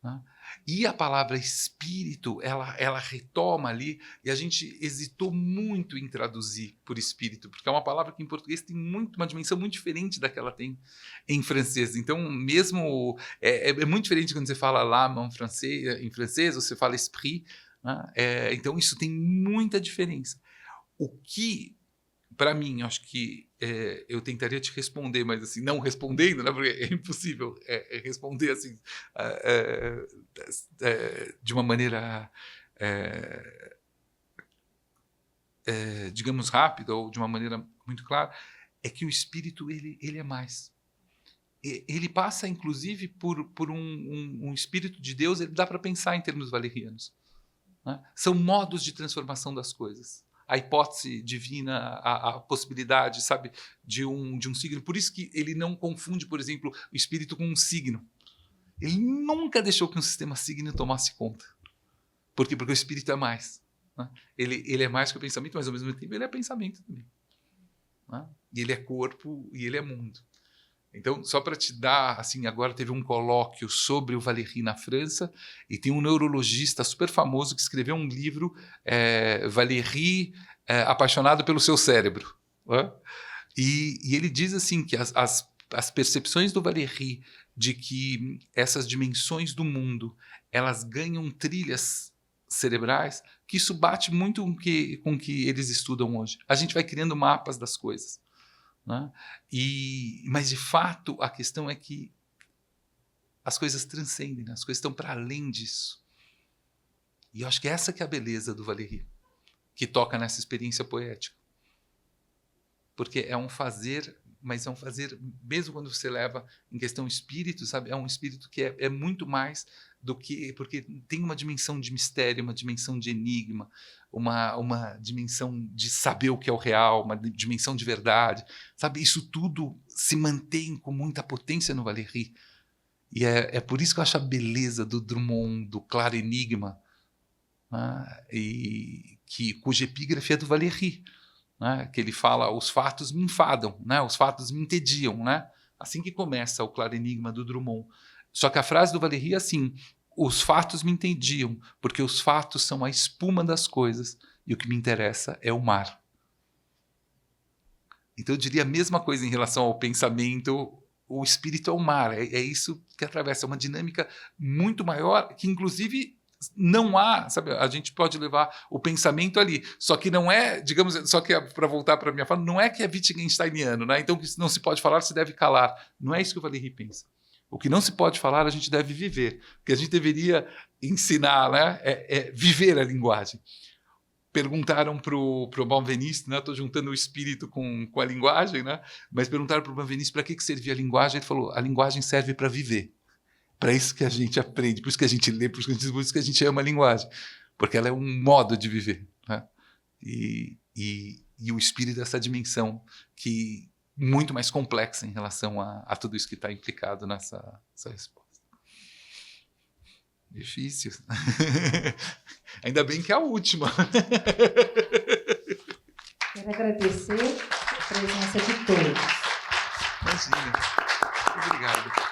Né? E a palavra espírito, ela retoma ali, e a gente hesitou muito em traduzir por espírito, porque é uma palavra que em português tem uma dimensão muito diferente da que ela tem em francês. Então, mesmo é muito diferente quando você fala l'âme em francês, ou você fala esprit, né? Então isso tem muita diferença. O que, para mim, acho que eu tentaria te responder, mas assim, não respondendo, né, porque é impossível responder assim, de uma maneira, digamos, rápida ou de uma maneira muito clara, é que o espírito ele é mais. Ele passa, inclusive, por um espírito de Deus, ele dá para pensar em termos valerianos. Né? São modos de transformação das coisas. a hipótese divina, a possibilidade, sabe, de um signo. Por isso que ele não confunde, por exemplo, o espírito com um signo. Ele nunca deixou que um sistema signo tomasse conta. Por quê? Porque o espírito é mais. Né? Ele é mais que o pensamento, mas ao mesmo tempo ele é pensamento também. Né? E ele é corpo e ele é mundo. Então, só para te dar, assim, agora teve um colóquio sobre o Valéry na França, e tem um neurologista super famoso que escreveu um livro, Valéry, apaixonado pelo seu cérebro. Né? E ele diz assim que as percepções do Valéry de que essas dimensões do mundo, elas ganham trilhas cerebrais, que isso bate muito com o que eles estudam hoje. A gente vai criando mapas das coisas. Né? Mas, de fato, a questão é que as coisas transcendem, né? As coisas estão para além disso. E eu acho que essa que é a beleza do Valéry, que toca nessa experiência poética. Porque é um fazer, mas é um fazer, mesmo quando você leva em questão espírito, sabe? É um espírito que é muito mais do que... Porque tem uma dimensão de mistério, uma dimensão de enigma, uma dimensão de saber o que é o real, uma dimensão de verdade, sabe? Isso tudo se mantém com muita potência no Valéry. E é por isso que eu acho a beleza do Drummond, do Claro Enigma, né? Cuja epígrafe é do Valéry, né? Que ele fala, os fatos me enfadam, né? Os fatos me entediam, né? Assim que começa o Claro Enigma do Drummond. Só que a frase do Valéry é assim: os fatos me entendiam, porque os fatos são a espuma das coisas e o que me interessa é o mar. Então eu diria a mesma coisa em relação ao pensamento. O espírito é o mar, é isso que atravessa, é uma dinâmica muito maior, que inclusive não há, sabe, a gente pode levar o pensamento ali, só que não é, digamos, só que para voltar para a minha fala, não é que é Wittgensteiniano, né? Então o que não se pode falar se deve calar. Não é isso que o Valéry pensa. O que não se pode falar, a gente deve viver. O que a gente deveria ensinar, né, é viver a linguagem. Perguntaram para o Benveniste, né, estou juntando o espírito com a linguagem, né, mas perguntaram para o Benveniste para que servia a linguagem. Ele falou, a linguagem serve para viver. Para isso que a gente aprende, por isso que a gente lê, por isso que a gente ama a linguagem. Porque ela é um modo de viver. Né? E o espírito é essa dimensão que... muito mais complexa em relação a tudo isso que está implicado nessa resposta. Difícil. Ainda bem que é a última. Quero agradecer a presença de todos. Imagina. Obrigado.